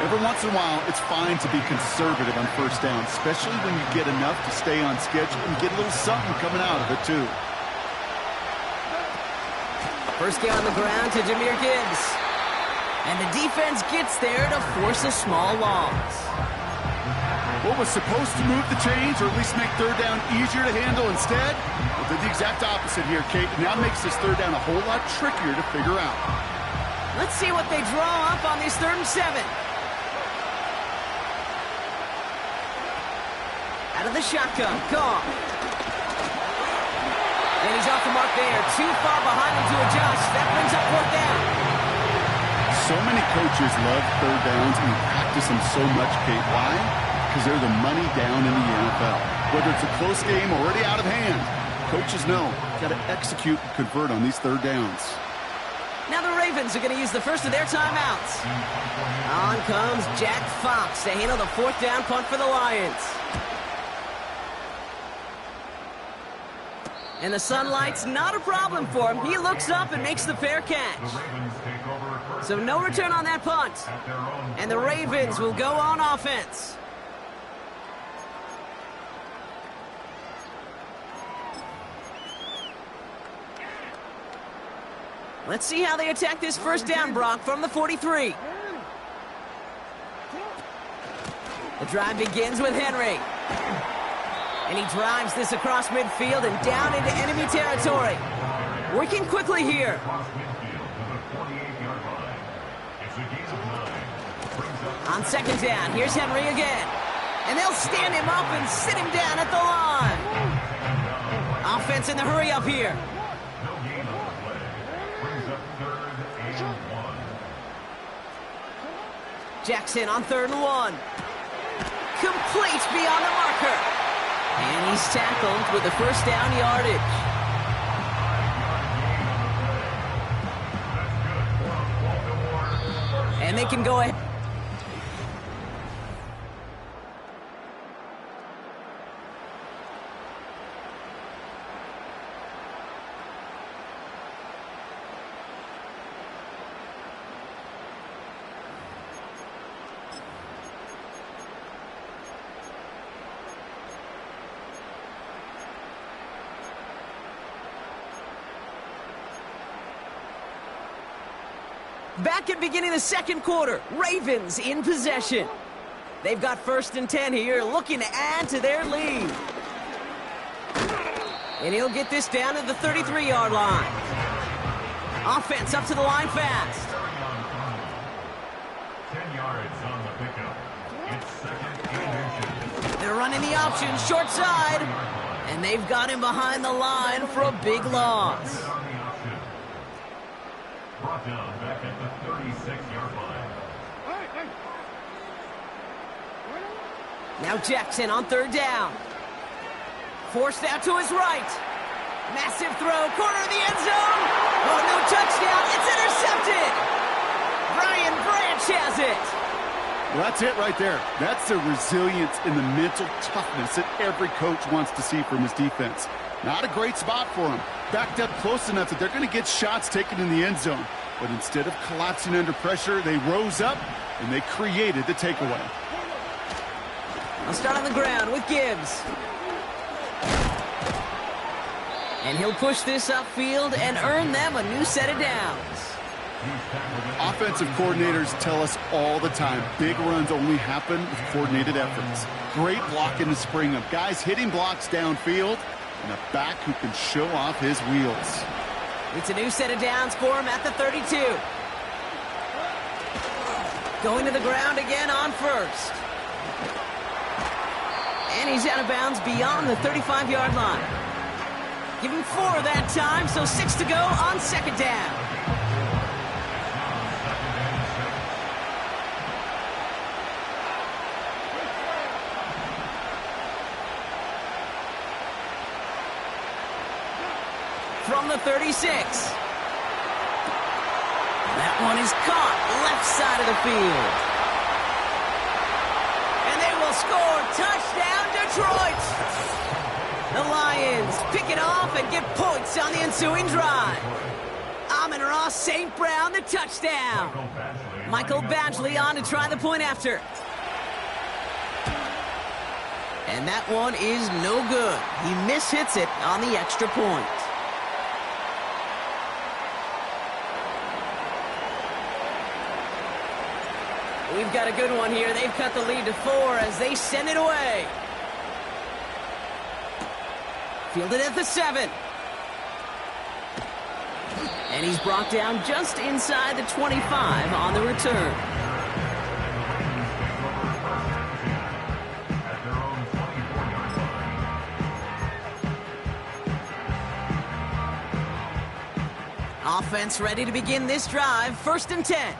Every once in a while, it's fine to be conservative on 1st down, especially when you get enough to stay on schedule and get a little something coming out of it, too. First down on the ground to Jahmyr Gibbs. And the defense gets there to force a small loss. What was supposed to move the chains, or at least make 3rd down easier to handle instead, well, did the exact opposite here, Kate. Now makes this 3rd down a whole lot trickier to figure out. Let's see what they draw up on this 3rd and 7. Out of the shotgun, Goff. And he's off the mark there. Too far behind him to adjust. That brings up 4th down. So many coaches love 3rd downs and practice them so much, Kate. Why? Because they're the money down in the NFL. Whether it's a close game already out of hand, coaches know got to execute and convert on these 3rd downs. Now the Ravens are going to use the first of their timeouts. On comes Jack Fox to handle the fourth down punt for the Lions. And the sunlight's not a problem for him. He looks up and makes the fair catch. So no return on that punt. And the Ravens will go on offense. Let's see how they attack this first down, Brock, from the 43. The drive begins with Henry. And he drives this across midfield and down into enemy territory. Working quickly here. On second down, here's Henry again. And they'll stand him up and sit him down at the line. Offense in the hurry up here. Jackson on 3rd and 1. Complete beyond the marker. And he's tackled with the first down yardage. And they can go ahead. Back at beginning of the second quarter, Ravens in possession. They've got 1st and 10 here, looking to add to their lead. And he'll get this down to the 33-yard line. Offense up to the line fast. 10 yards on the pickup. It's 2nd and inches. They're running the option, short side. And they've got him behind the line for a big loss. Brought down back at the 36-yard line. Now Jackson on 3rd down. Forced out to his right. Massive throw, corner of the end zone. Oh, no touchdown. It's intercepted. Brian Branch has it. Well, that's it right there. That's the resilience and the mental toughness that every coach wants to see from his defense. Not a great spot for him. Backed up close enough that they're going to get shots taken in the end zone. But instead of collapsing under pressure, they rose up and they created the takeaway. I'll start on the ground with Gibbs. And he'll push this upfield and earn them a new set of downs. Offensive coordinators tell us all the time, big runs only happen with coordinated efforts. Great blocking to spring up. Guys hitting blocks downfield, and a back who can show off his wheels. It's a new set of downs for him at the 32. Going to the ground again on 1st. And he's out of bounds beyond the 35-yard line. Give him 4 that time, so 6 to go on 2nd down. From the 36. That one is caught left side of the field. And they will score. Touchdown, Detroit. The Lions pick it off and get points on the ensuing drive. Amon-Ra St. Brown, the touchdown. Michael Badgley on to try the point after. And that one is no good. He mishits it on the extra point. We've got a good one here. They've cut the lead to 4 as they send it away. Fielded at the 7. And he's brought down just inside the 25 on the return. Offense ready to begin this drive. 1st and 10.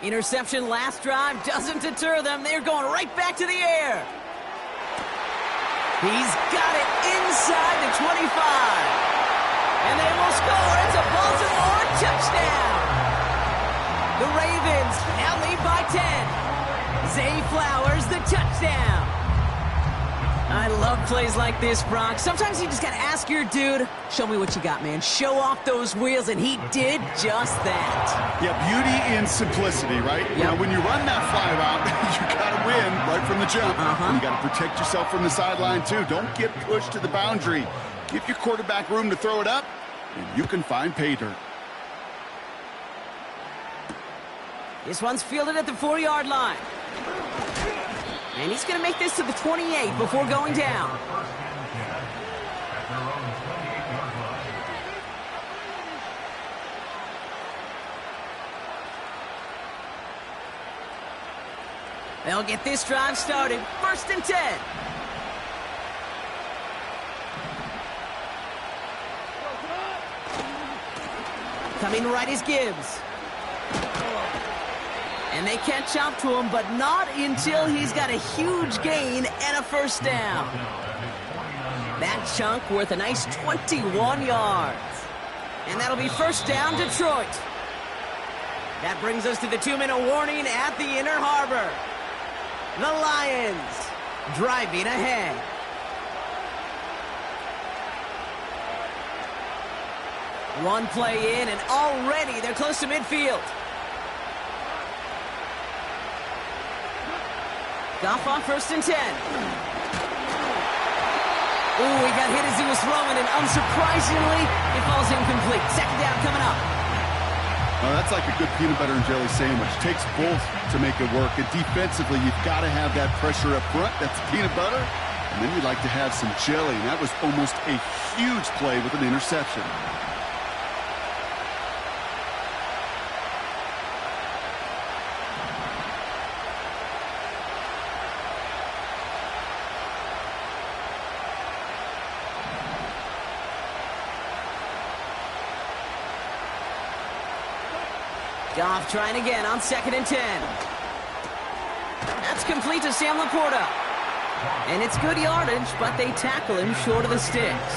Interception last drive doesn't deter them. They're going right back to the air. He's got it inside the 25. And they will score. It's a Baltimore touchdown. The Ravens now lead by 10. Zay Flowers, the touchdown. I love plays like this, Brock. Sometimes you just got to ask your dude, show me what you got, man. Show off those wheels, and he did just that. Yeah, beauty in simplicity, right? Yep. You know, when you run that fly route, you got to win right from the jump. And you got to protect yourself from the sideline, too. Don't get pushed to the boundary. Give your quarterback room to throw it up, and you can find pay dirt. This one's fielded at the 4-yard line. And he's going to make this to the 28 before going down. They'll get this drive started. 1st and 10. Coming right is Gibbs. And they catch up to him, but not until he's got a huge gain and a 1st down. That chunk worth a nice 21 yards. And that'll be 1st down, Detroit. That brings us to the 2-minute warning at the Inner Harbor. The Lions driving ahead. One play in, and already they're close to midfield. Goff on 1st and 10. Ooh, he got hit as he was throwing, and unsurprisingly, it falls incomplete. 2nd down coming up. Well, that's like a good peanut butter and jelly sandwich. Takes both to make it work. And defensively, you've got to have that pressure up front. That's peanut butter. And then you'd like to have some jelly. And that was almost a huge play with an interception. Goff trying again on 2nd and 10. That's complete to Sam Laporta. And it's good yardage, but they tackle him short of the sticks.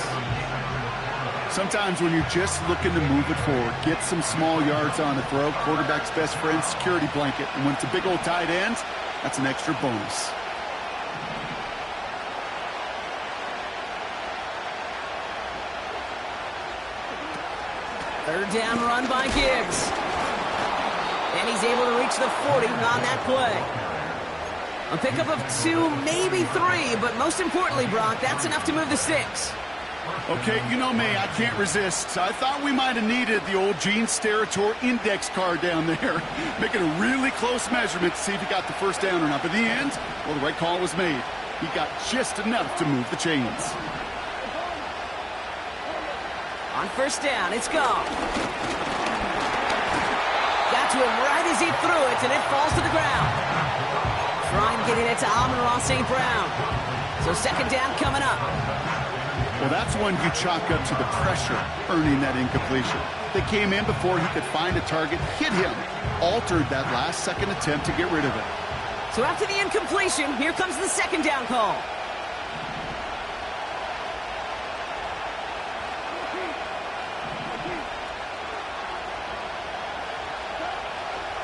Sometimes when you're just looking to move it forward, get some small yards on the throw, quarterback's best friend, security blanket. And when it's a big old tight end, that's an extra bonus. Third down run by Gibbs. And he's able to reach the 40 on that play. A pickup of 2, maybe 3, but most importantly, Brock, that's enough to move the sticks. Okay, you know me, I can't resist. I thought we might have needed the old Gene Steratore index card down there, making a really close measurement to see if he got the 1st down or not. But in the end, well, the right call was made. He got just enough to move the chains. On 1st down, it's gone. Got to him right as he threw it, and it falls to the ground. Trying getting it to Amon-Ra St. Brown. So 2nd down coming up. Well, that's one you chalk up to the pressure earning that incompletion. They came in before he could find a target, hit him, altered that last second attempt to get rid of it. So after the incompletion, here comes the 2nd down call.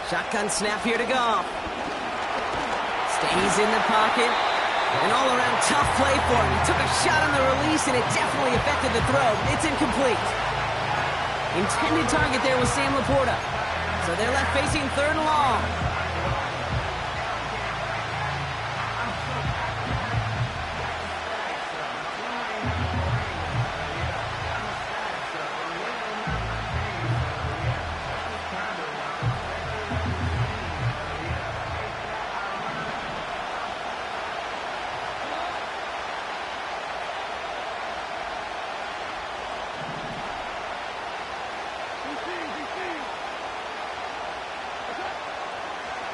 Shotgun snap here to Goff. Stays in the pocket. An all-around tough play for him. He took a shot on the release, and it definitely affected the throw. It's incomplete. Intended target there was Sam Laporta. So they're left facing 3rd and long.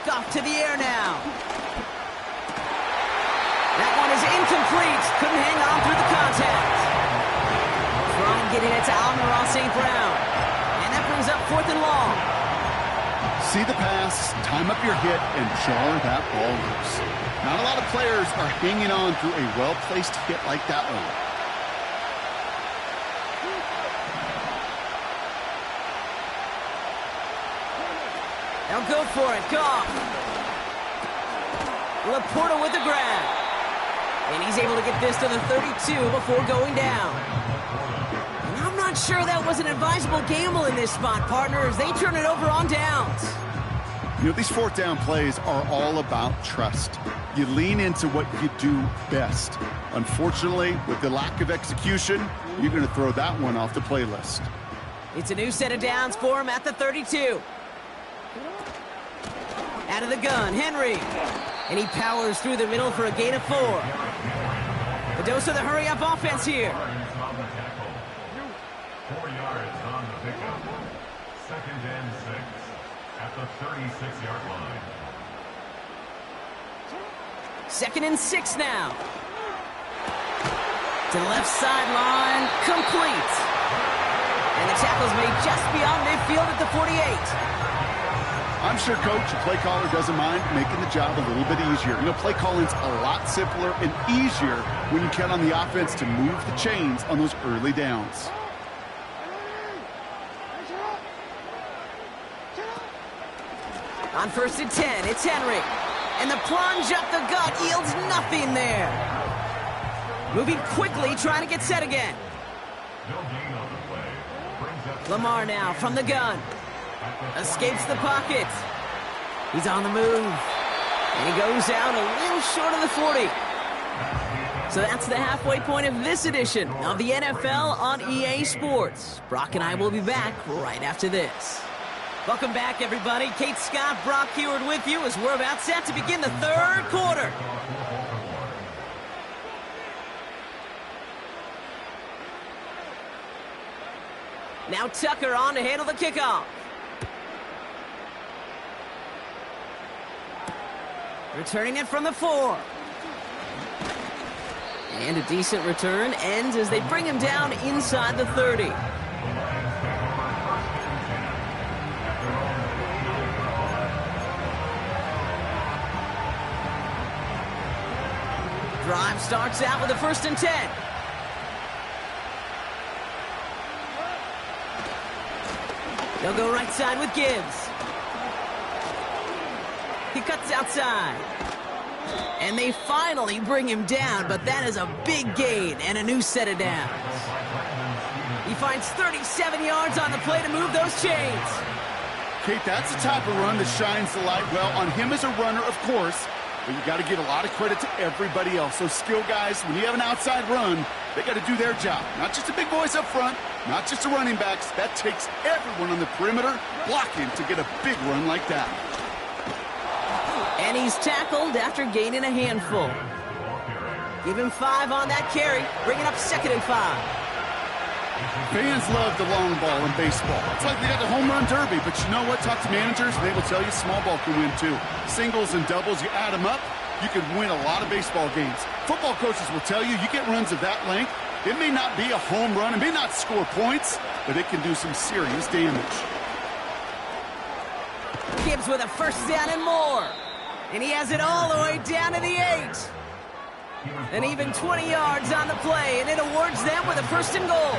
Goff to the air now. That one is incomplete. Couldn't hang on through the contact. Trying getting it to Amon-Ra St. Brown. And that brings up 4th and long. See the pass, time up your hit, and jar that ball loose. Not a lot of players are hanging on through a well-placed hit like that one. They'll go for it. Goff. Laporta with the grab. And he's able to get this to the 32 before going down. And I'm not sure that was an advisable gamble in this spot, partners. They turn it over on downs. You know, these fourth down plays are all about trust. You lean into what you do best. Unfortunately, with the lack of execution, you're going to throw that one off the playlist. It's a new set of downs for him at the 32. Out of the gun, Henry. And he powers through the middle for a gain of 4. The dose of the hurry-up offense here. 4 yards on the pickup. 2nd and 6 at the 36-yard line. 2nd and 6 now. To the left sideline, complete. And the tackle's made just beyond midfield at the 48. I'm sure coach, the play caller doesn't mind making the job a little bit easier. You know, play calling's a lot simpler and easier when you count on the offense to move the chains on those early downs. On 1st and 10, it's Henry. And the plunge up the gut yields nothing there. Moving quickly, trying to get set again. Lamar now from the gun. Escapes the pocket. He's on the move. And he goes out a little short of the 40. So that's the halfway point of this edition of the NFL on EA Sports. Brock and I will be back right after this. Welcome back, everybody. Kate Scott, Brock Heward with you as we're about set to begin the third quarter. Now Tucker on to handle the kickoff. Returning it from the 4. And a decent return ends as they bring him down inside the 30. Drive starts out with a 1st and 10. They'll go right side with Gibbs. He cuts outside. And they finally bring him down, but that is a big gain and a new set of downs. He finds 37 yards on the play to move those chains. Kate, that's the type of run that shines the light well on him as a runner, of course, but you got to give a lot of credit to everybody else. Those skill guys, when you have an outside run, they got to do their job. Not just the big boys up front, not just the running backs. That takes everyone on the perimeter blocking to get a big run like that. And he's tackled after gaining a handful. Give him 5 on that carry, bringing up 2nd and 5. Fans love the long ball in baseball. It's like they got the home run derby, but you know what? Talk to managers, and they will tell you small ball can win too. Singles and doubles, you add them up, you can win a lot of baseball games. Football coaches will tell you, you get runs of that length, it may not be a home run, it may not score points, but it can do some serious damage. Gibbs with a 1st down and more. And he has it all the way down to the 8. And even 20 yards on the play, and it awards them with a 1st and goal.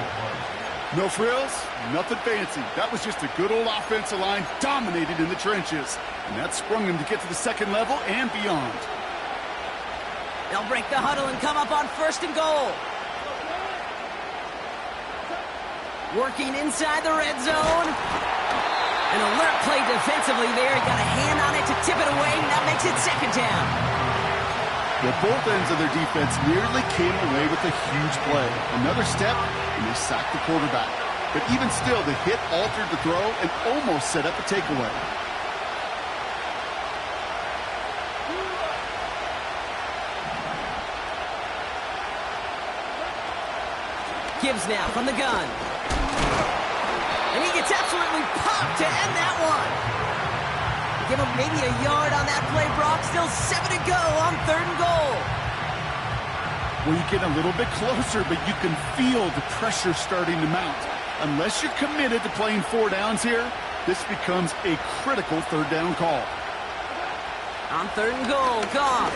No frills, nothing fancy. That was just a good old offensive line dominated in the trenches. And that sprung them to get to the 2nd level and beyond. They'll break the huddle and come up on 1st and goal. Working inside the red zone. An alert play defensively there. He got a hand on it to tip it away, and that makes it 2nd down. Well, both ends of their defense nearly came away with a huge play. Another step, and they sacked the quarterback. But even still, the hit altered the throw and almost set up a takeaway. Gibbs now from the gun. And he gets absolutely popped to end that one. Give him maybe a yard on that play, Brock. Still 7 to go on 3rd and goal. Well, you get a little bit closer, but you can feel the pressure starting to mount. Unless you're committed to playing 4 downs here, This becomes a critical third down call. On 3rd and goal, Goff.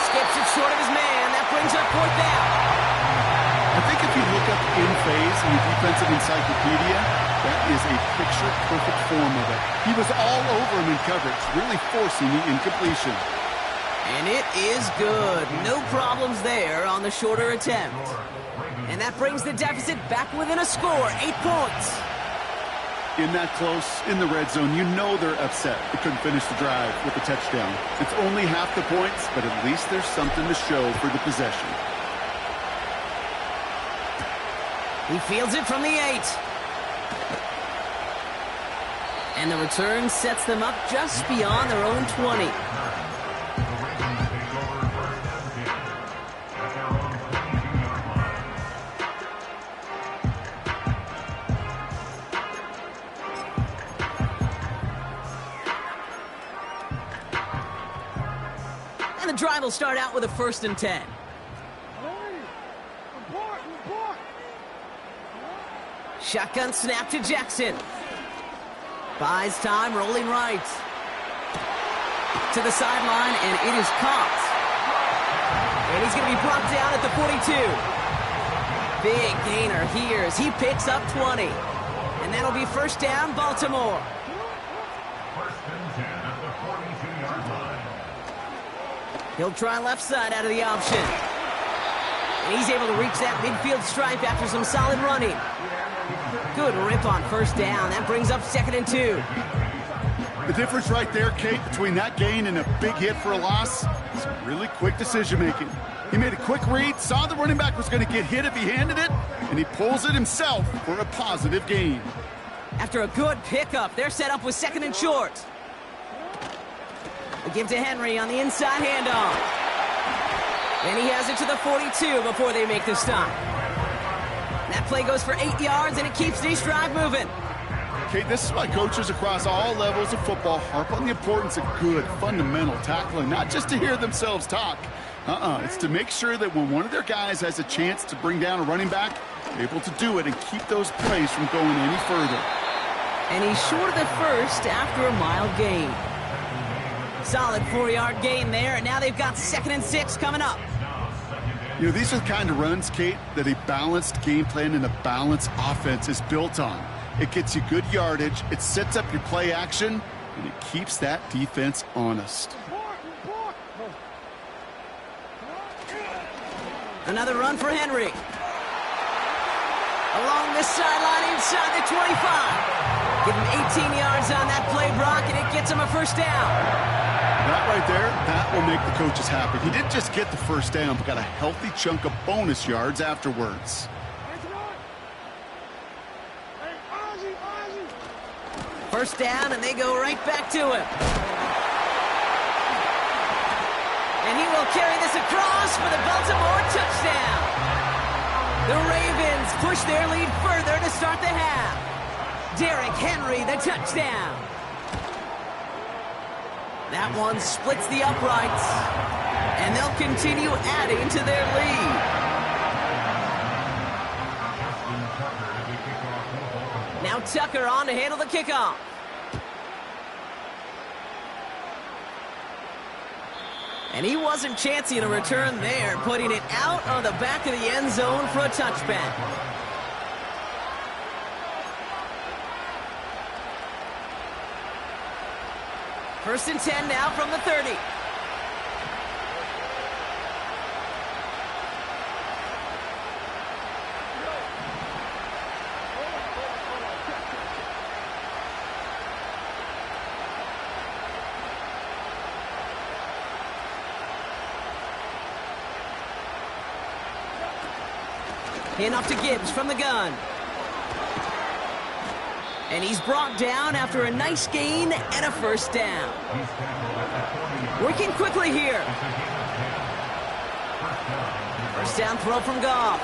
Skips it short of his man. That brings up 4th down. I think if you look up in phase in the defensive encyclopedia, that is a picture-perfect form of it. He was all over him in coverage, really forcing the incompletion. And it is good. No problems there on the shorter attempt. And that brings the deficit back within a score, 8 points. In that close, in the red zone, you know they're upset. They couldn't finish the drive with a touchdown. It's only half the points, but at least there's something to show for the possession. He fields it from the 8. And the return sets them up just beyond their own 20. And the drive will start out with a 1st and 10. Shotgun snap to Jackson. Buys time, rolling right. To the sideline, and it is caught. And he's going to be brought down at the 42. Big gainer here as he picks up 20. And that'll be 1st down, Baltimore. 1st and 10 at the 42-yard line. He'll try left side out of the option. And he's able to reach that midfield stripe after some solid running. Good rip on 1st down. That brings up 2nd and 2. The difference right there, Kate, between that gain and a big hit for a loss is really quick decision-making. He made a quick read, saw the running back was going to get hit if he handed it, and he pulls it himself for a positive gain. After a good pickup, they're set up with 2nd and short. They give to Henry on the inside handoff. And he has it to the 42 before they make the stop. That play goes for 8 yards, and it keeps this drive moving. Okay, this is why coaches across all levels of football harp on the importance of good, fundamental tackling, not just to hear themselves talk. It's to make sure that when one of their guys has a chance to bring down a running back, they're able to do it and keep those plays from going any further. And he's short of the 1st after a mild gain. Solid 4-yard gain there, and now they've got 2nd and 6 coming up. You know, these are the kind of runs, Kate, that a balanced game plan and a balanced offense is built on. It gets you good yardage, it sets up your play action, and it keeps that defense honest. Another run for Henry. Along the sideline inside the 25. Give him 18 yards on that play, Brock, and it gets him a 1st down. That right there, that will make the coaches happy. He didn't just get the 1st down, but got a healthy chunk of bonus yards afterwards. 1st down, and they go right back to him. And he will carry this across for the Baltimore touchdown. The Ravens push their lead further to start the half. Derrick Henry, the touchdown. That one splits the uprights, and they'll continue adding to their lead. Now Tucker on to handle the kickoff. And he wasn't chancing a return there, putting it out on the back of the end zone for a touchback. First and 10 now from the 30. Hand off to Gibbs from the gun. And he's brought down after a nice gain and a 1st down. Working quickly here. 1st down throw from Goff.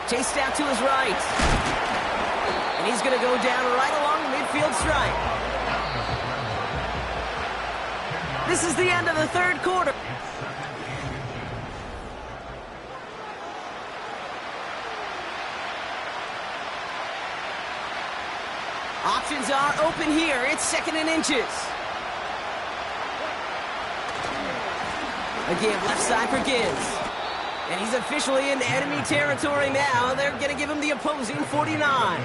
Chased out to his right. And he's going to go down right along the midfield stripe. This is the end of the 3rd quarter. Options are open here. It's 2nd and inches. A give left side for Gibbs. And he's officially in enemy territory now. They're going to give him the opposing 49.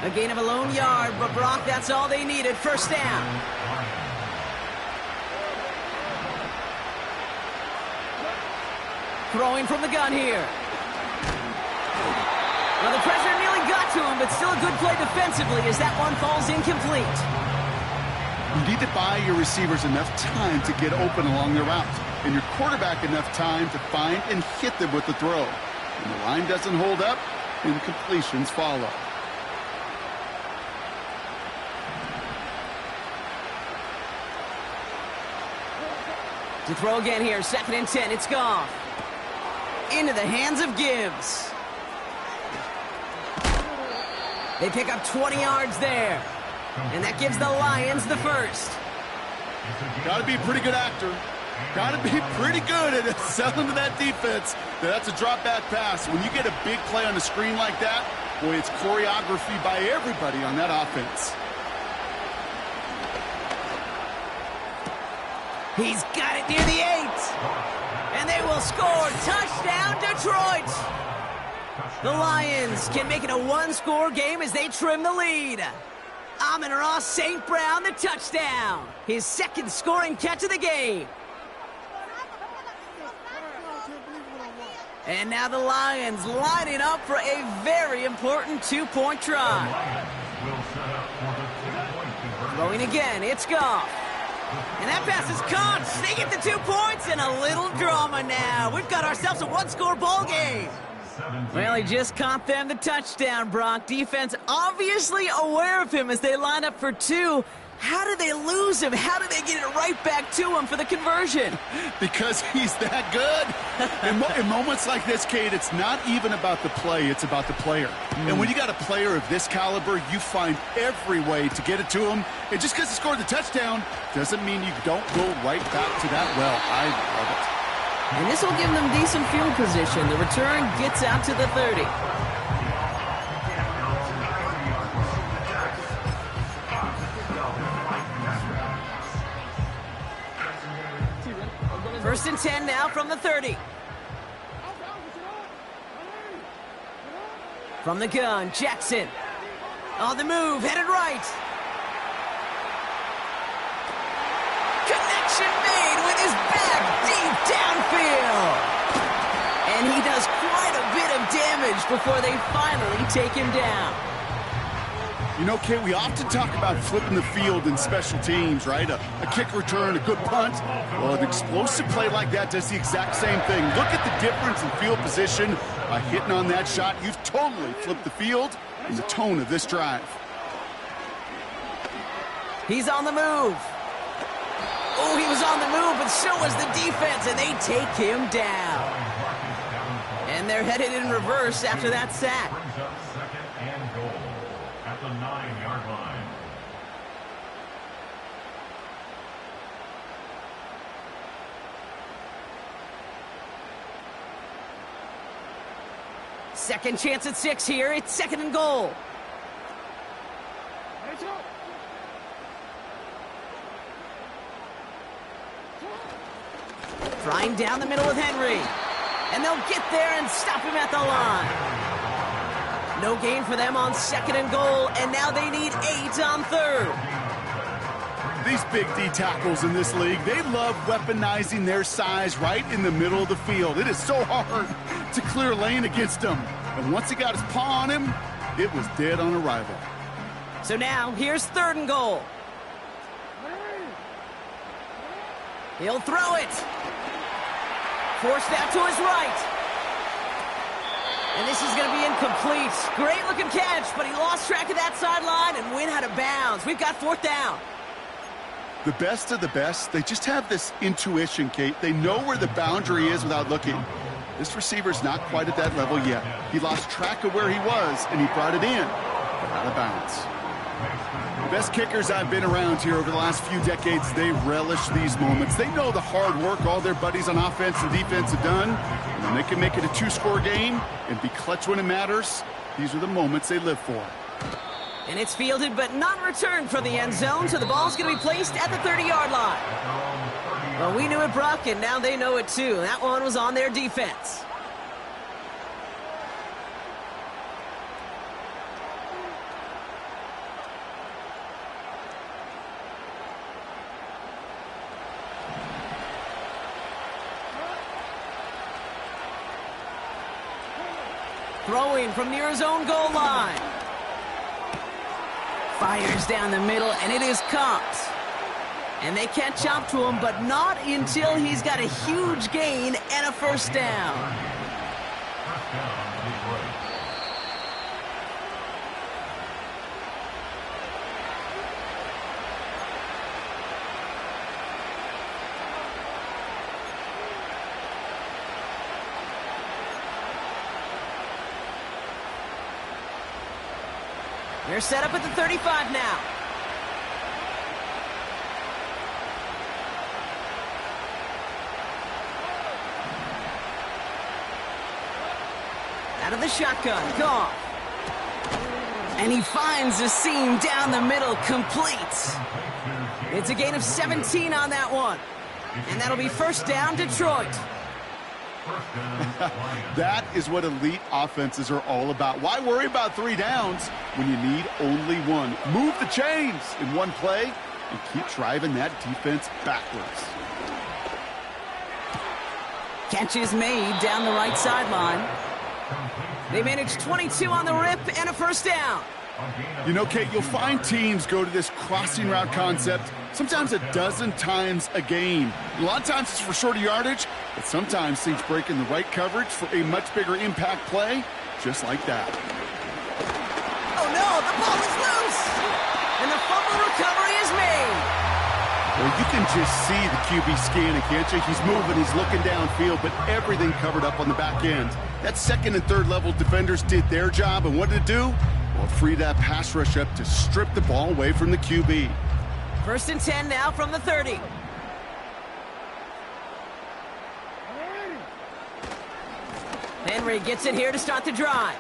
A gain of a lone yard, but Brock, that's all they needed. 1st down. Throwing from the gun here. Well, the pressure nearly got to him, but still a good play defensively as that one falls incomplete. You need to buy your receivers enough time to get open along their route, and your quarterback enough time to find and hit them with the throw. When the line doesn't hold up, incompletions follow. To throw again here, 2nd and 10, it's Goff. Into the hands of Gibbs. They pick up 20 yards there. And that gives the Lions the 1st. Got to be a pretty good actor. Got to be pretty good at selling to that defense. That's a drop back pass. When you get a big play on the screen like that, boy, it's choreography by everybody on that offense. He's got it near the 8. And they will score. Touchdown, Detroit. The Lions can make it a 1-score game as they trim the lead. Amon-Ra St. Brown, the touchdown. His 2nd scoring catch of the game. And now the Lions lining up for a very important 2-point try. Throwing again, it's Goff. And that pass is caught. They get the 2 points and a little drama now. We've got ourselves a 1-score ball game. Well, he just caught them the touchdown, Brock. Defense obviously aware of him as they line up for 2. How do they lose him? How do they get it right back to him for the conversion? Because he's that good. In moments like this, Kate, it's not even about the play, it's about the player. And when you got a player of this caliber, you find every way to get it to him. And just because he scored the touchdown doesn't mean you don't go right back to that well. I love it. And this will give them decent field position. The return gets out to the 30. First and 10 now from the 30. From the gun, Jackson. On the move, headed right. Connection made with his back deep downfield. And he does quite a bit of damage before they finally take him down. You know, Kate, we often talk about flipping the field in special teams, right? A kick return, a good punt. Well, an explosive play like that does the exact same thing. Look at the difference in field position. By hitting on that shot, you've totally flipped the field and the tone of this drive. He's on the move. Oh, he was on the move, but so was the defense, and they take him down. And they're headed in reverse after that sack. Brings up 2nd and goal at the 9-yard line. Second chance at 6 here. It's 2nd and goal. Flying down the middle with Henry. And they'll get there and stop him at the line. No gain for them on 2nd and goal, and now they need 8 on 3rd. These big D tackles in this league, they love weaponizing their size right in the middle of the field. It is so hard to clear lane against them. And once he got his paw on him, it was dead on arrival. So now, here's 3rd and goal. He'll throw it. Forced out to his right. And this is going to be incomplete. Great looking catch, but he lost track of that sideline and went out of bounds. We've got 4th down. The best of the best, they just have this intuition, Kate. They know where the boundary is without looking. This receiver's not quite at that level yet. He lost track of where he was, and he brought it in, but out of bounds. The best kickers I've been around here over the last few decades, they relish these moments. They know the hard work all their buddies on offense and defense have done. And when they can make it a 2-score game and be clutch when it matters, these are the moments they live for. And it's fielded but not returned from the end zone, so the ball's going to be placed at the 30-yard line. Well, we knew it, Brock, and now they know it too. That one was on their defense. Throwing from near his own goal line. Fires down the middle, and it is caught. And they catch up to him, but not until he's got a huge gain and a first down. They're set up at the 35 now. Out of the shotgun, Goff. And he finds a seam down the middle, complete. It's a gain of 17 on that one. And that'll be first down, Detroit. That is what elite offenses are all about. Why worry about 3 downs when you need only one? Move the chains in one play and keep driving that defense backwards. Catch is made down the right sideline. They managed 22 on the rip and a first down. You know, Kate, you'll find teams go to this crossing route concept sometimes a dozen times a game. A lot of times it's for shorter yardage, but sometimes things break in the right coverage for a much bigger impact play, just like that. Oh no, the ball is loose! And the fumble recovery is made. Well, you can just see the QB scanning, can't you? He's moving, he's looking downfield, but everything covered up on the back end. That second and third level defenders did their job, and what did it do? Well, free that pass rush up to strip the ball away from the QB. First and 10 now from the 30. Henry gets it here to start the drive.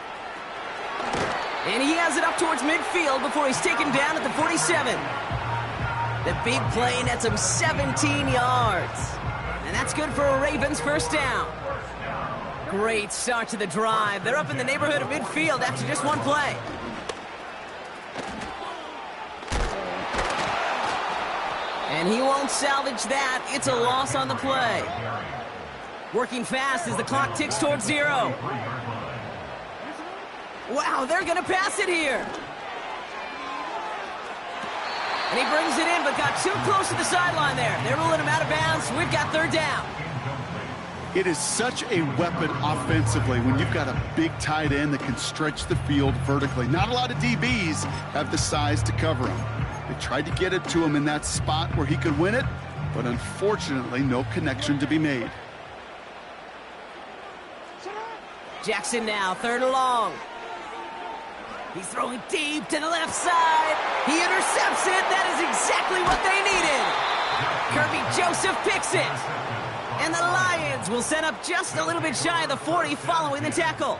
And he has it up towards midfield before he's taken down at the 47. The big play nets him 17 yards. And that's good for a Ravens first down. Great start to the drive. They're up in the neighborhood of midfield after just one play. And he won't salvage that. It's a loss on the play. Working fast as the clock ticks towards 0. Wow, they're going to pass it here. And he brings it in, but got too close to the sideline there. They're ruling him out of bounds. We've got third down. It is such a weapon offensively when you've got a big tight end that can stretch the field vertically. Not a lot of DBs have the size to cover him. They tried to get it to him in that spot where he could win it, but unfortunately, no connection to be made. Jackson now, third and long. He's throwing deep to the left side. He intercepts it. That is exactly what they needed. Kirby Joseph picks it. And the Lions will set up just a little bit shy of the 40 following the tackle.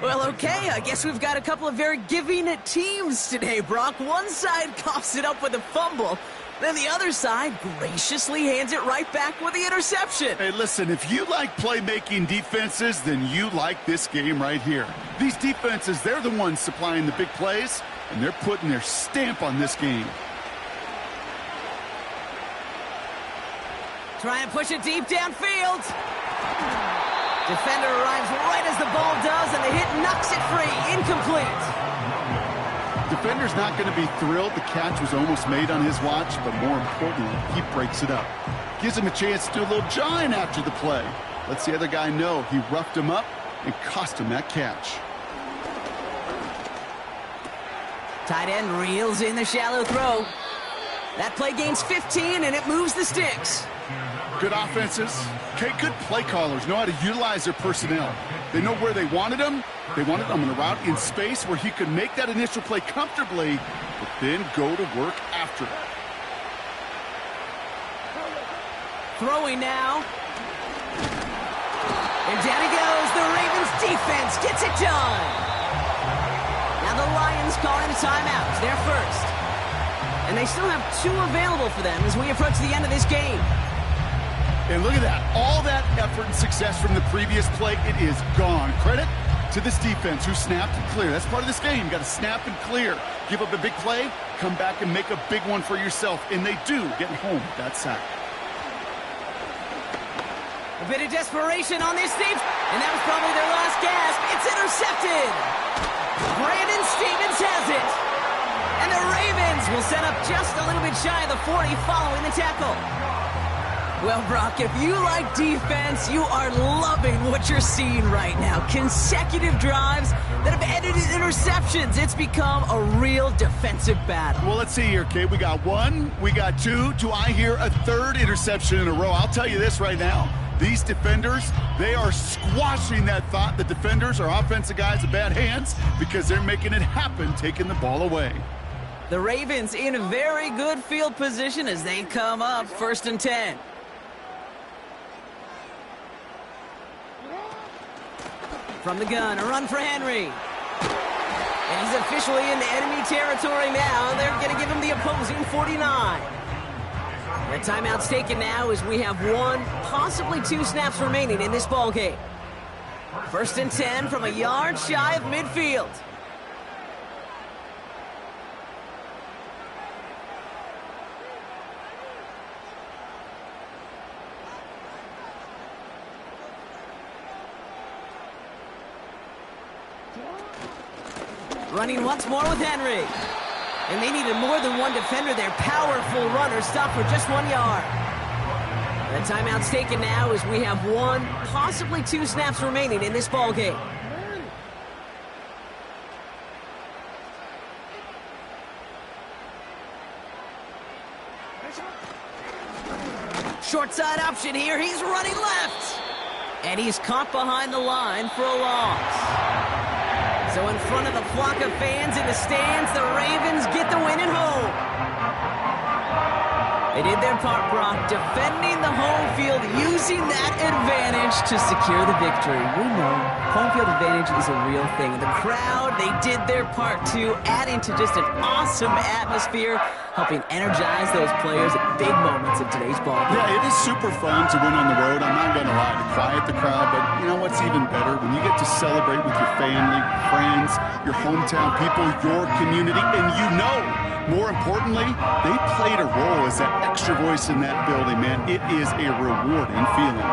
Well, okay, I guess we've got a couple of very giving teams today, Brock. One side coughs it up with a fumble. Then the other side graciously hands it right back with the interception. Hey, listen, if you like playmaking defenses, then you like this game right here. These defenses, they're the ones supplying the big plays, and they're putting their stamp on this game. Trying to push it deep downfield. Defender arrives right as the ball does, and the hit knocks it free. Incomplete. Defender's not going to be thrilled the catch was almost made on his watch, but more importantly, he breaks it up. Gives him a chance to do a little jawing after the play. Lets the other guy know he roughed him up and cost him that catch. Tight end reels in the shallow throw. That play gains 15, and it moves the sticks. Good offenses. Okay, good play callers know how to utilize their personnel. They know where they wanted him. They wanted him on a route in space where he could make that initial play comfortably, but then go to work after it. Throwing now. And down he goes. The Ravens defense gets it done. Now the Lions calling a their first. And they still have 2 available for them as we approach the end of this game. And look at that. All that effort and success from the previous play, it is gone. Credit to this defense who snapped and clear. That's part of this game. You got to snap and clear. Give up a big play, come back and make a big one for yourself. And they do, getting home with that sack. A bit of desperation on this stage, and that was probably their last gasp. It's intercepted. Brandon Stevens has it. And the Ravens will set up just a little bit shy of the 40 following the tackle. Well, Brock, if you like defense, you are loving what you're seeing right now. Consecutive drives that have ended in interceptions. It's become a real defensive battle. Well, let's see here, Kate. We got 1, we got 2. Do I hear a 3rd interception in a row? I'll tell you this right now. These defenders, they are squashing that thought. The defenders are offensive guys in bad hands because they're making it happen, taking the ball away. The Ravens in a very good field position as they come up 1st and 10. From the gun, a run for Henry. And he's officially in enemy territory now. They're going to give him the opposing 49. The timeout's taken now as we have 1, possibly 2 snaps remaining in this ball game. 1st and 10 from a yard shy of midfield. Running once more with Henry. And they needed more than 1 defender. Their powerful runner stopped for just 1 yard. The timeout's taken now as we have 1, possibly 2 snaps remaining in this ball game. Short side option here. He's running left. And he's caught behind the line for a loss. So in front of the flock of fans in the stands, the Ravens get the win at home. They did their part, Brock, defending the home field, using that advantage to secure the victory. We know home field advantage is a real thing. The crowd, they did their part too, adding to just an awesome atmosphere, helping energize those players at big moments of today's ball game. Yeah, it is super fun to win on the road. I'm not going to lie, to quiet the crowd, but you know what's even better? When you get to celebrate with your family, friends, your hometown people, your community, and you know, more importantly, they played a role as that extra voice in that building, man. It is a rewarding feeling.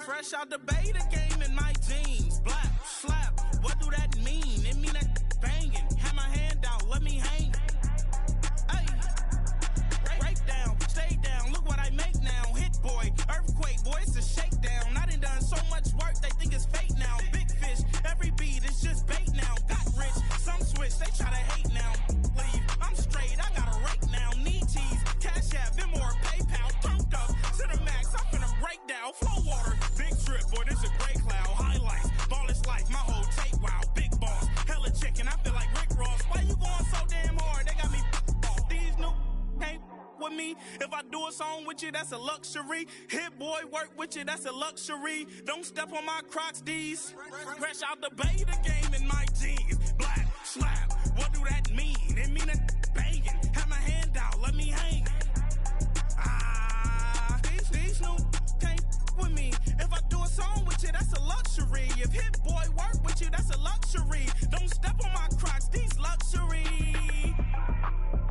Fresh out the beta game in my jeans. Black, slap, what do that mean? It mean that banging. Have my hand out, let me hang. Hey, break down, stay down, look what I make now. Hit boy, earthquake, boy, it's a shakedown. I done so much work, they think it's fake now. Big fish, every beat is just bait now. Got rich, some switch, they try to hate now. Leave, I'm straight, I got a rake now. Need cheese, cash app, Venmo or PayPal. Turned up to the max, I'm finna break down. Flow water, big trip, boy, this a gray cloud. Highlights, ball is life, my whole tape, wow. Big boss, hella chicken, I feel like Rick Ross. Why you going so damn hard? They got me off. These new can't with me. If I do a song with you, that's a luxury. Hit boy, work with you, that's a luxury. Don't step on my Crocs, D's. Fresh out the beta game in my jeans. Black, slap, what do that mean? It mean that banging. Have my hand out, let me hang. These new can't with me. If I do a song with you, that's a luxury. If hit boy work with you, that's a luxury. Don't step on my Crocs, these luxury.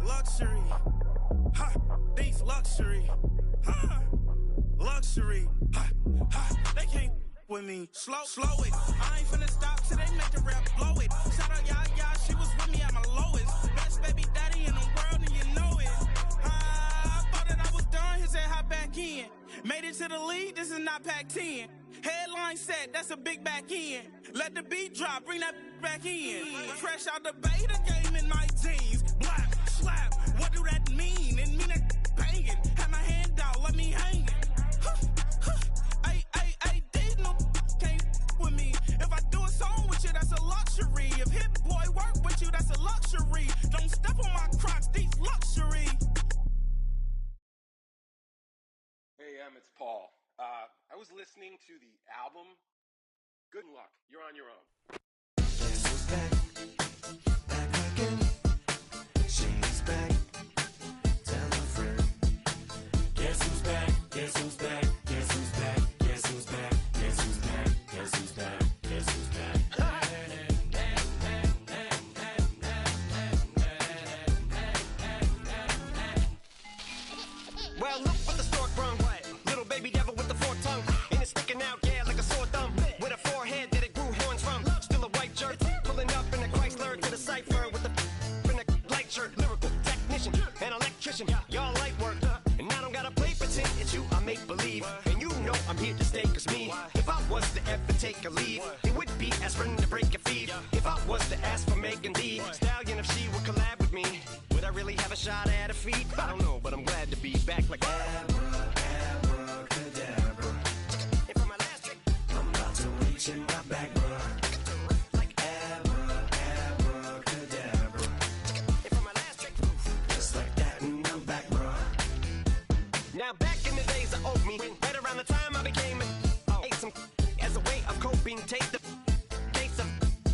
Luxury. Ha, these luxury. Ha, luxury. Ha, ha, they can't with me. Slow it. I ain't finna stop till they make the rap blow it. Shout out Yaya, she was with me at my lowest. Best baby daddy in the world and you know it. I thought that I was done, he said hop back in. Made it to the league, this is not Pac-10. Headline set, that's a big back end. Let the beat drop, bring that back in. Fresh out the beta game in my jeans. Black, slap, what do that mean? It mean that banging. Have my hand out, let me hang it. Ay, these no can't with me. If I do a song with you, that's a luxury. If Hit Boy work with you, that's a luxury. Don't step on my Crocs, these luxury. Hey, it's Paul. I was listening to the album. Good luck. You're on your own. Guess who's back? Back again. She's back. Tell a friend. Guess who's back? Guess who's back? Guess who's back? Guess who's back? Guess who's back? Guess who's back? Guess who's back? Well, look what the stork brung. Little baby devil with the forked tongue. And it's sticking out, yeah, like a sore thumb. With a forehead that it grew horns from. Still a white shirt. Pulling up in a Chrysler to the cipher with the in a light shirt. Lyrical technician, an electrician. Y'all light work. And I don't gotta play pretend. It's you I make believe. And you know I'm here to stay, cause me. If I was to ever take a leave, it would be aspirin to break a feed. If I was to ask for Megan D Stallion, if she would collab with me, would I really have a shot at a feat? I don't know, but I'm glad to be back like Abracadabra. And for my last trick, I'm about to reach in my bag, bruh. like Abracadabra. And for my last trick, Just like that, and I'm back, bruh. now back in the days of old me, right around the time I became ate some as a way of coping. Take the case of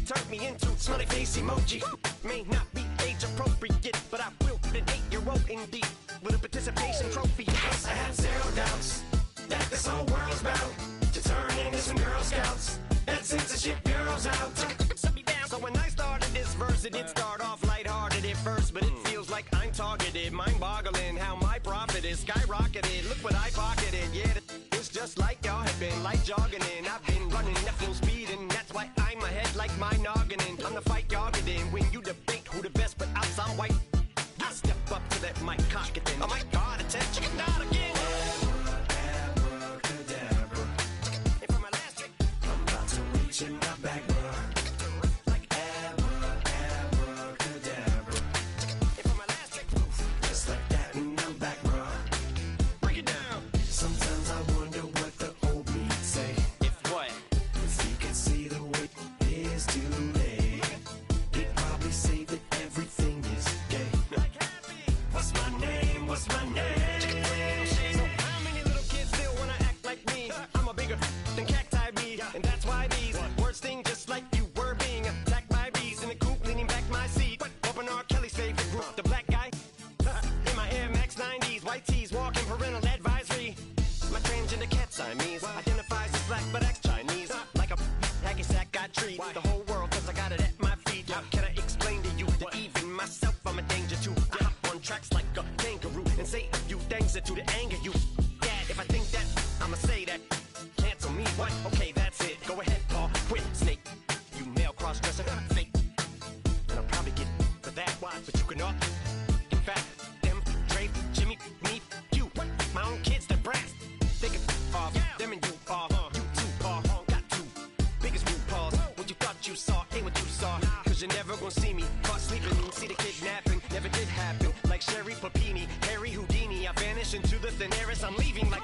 turned me into smiley face emoji. May not be age appropriate, but I will be an 8-year-old indeed with a participation trophy. Yes, I have zero doubts that this whole world's bound to turn into some Girl Scouts. That censorship bureau's out. Set me down. So when I started this verse, it did start off lighthearted at first, but it feels like I'm targeted. Mind-boggling how my profit is skyrocketed. Look what I pocketed. Yeah, it's just like y'all have been like jogging in. I've been running at full speed, and that's why I'm ahead like my noggin. I'm the fight y'all get in when you debate who the best, but I'm some white. I step up to that mic, cock it then. Oh my God, attention, chicken out again. Abracadabra. And for my last trick, I'm about to reach in my bag, bruh. like Abracadabra. and for my last trick, Just like that, and I'm back, bruh. break it down. Sometimes I wonder what the old me'd say. If what? If he could see the way it is today, he'd probably say that everything is gay. What's my name? What's my name? So how many little kids still wanna act like me? I'm a bigger than cacti bee, and that's why these words sting just like you were being attacked by bees in the coop, leaning back my seat. Open R. Kelly's favorite group, the black guy. In my Air Max 90s, white tees, walking parental advisory. My transgender cat Siamese identifies as black but acts Chinese. Like a hacky sack, I treat the whole world cause I got it at my feet. How can I explain to you that even myself I'm a danger to? I hop on tracks like a kangaroo and say a few things that to the anger you. Dad, if I think that, I'ma say that. Cancel me, what? Okay, that's it. Go ahead, Paul, quit, snake. You male cross-dresser, fake. And I'll probably get for that, but you can all. In fact, them, Dre, Jimmy, me, you. My own kids, they're brass. They can off, them and you off. You too, Paul, got two. Biggest blue paws. What you thought you saw ain't what you saw. Cause you're never gonna see me caught sleeping. See the kidnapping, never did happen. Like Sherry Papini, Harry Houdini. I vanish into the thin air as I'm leaving like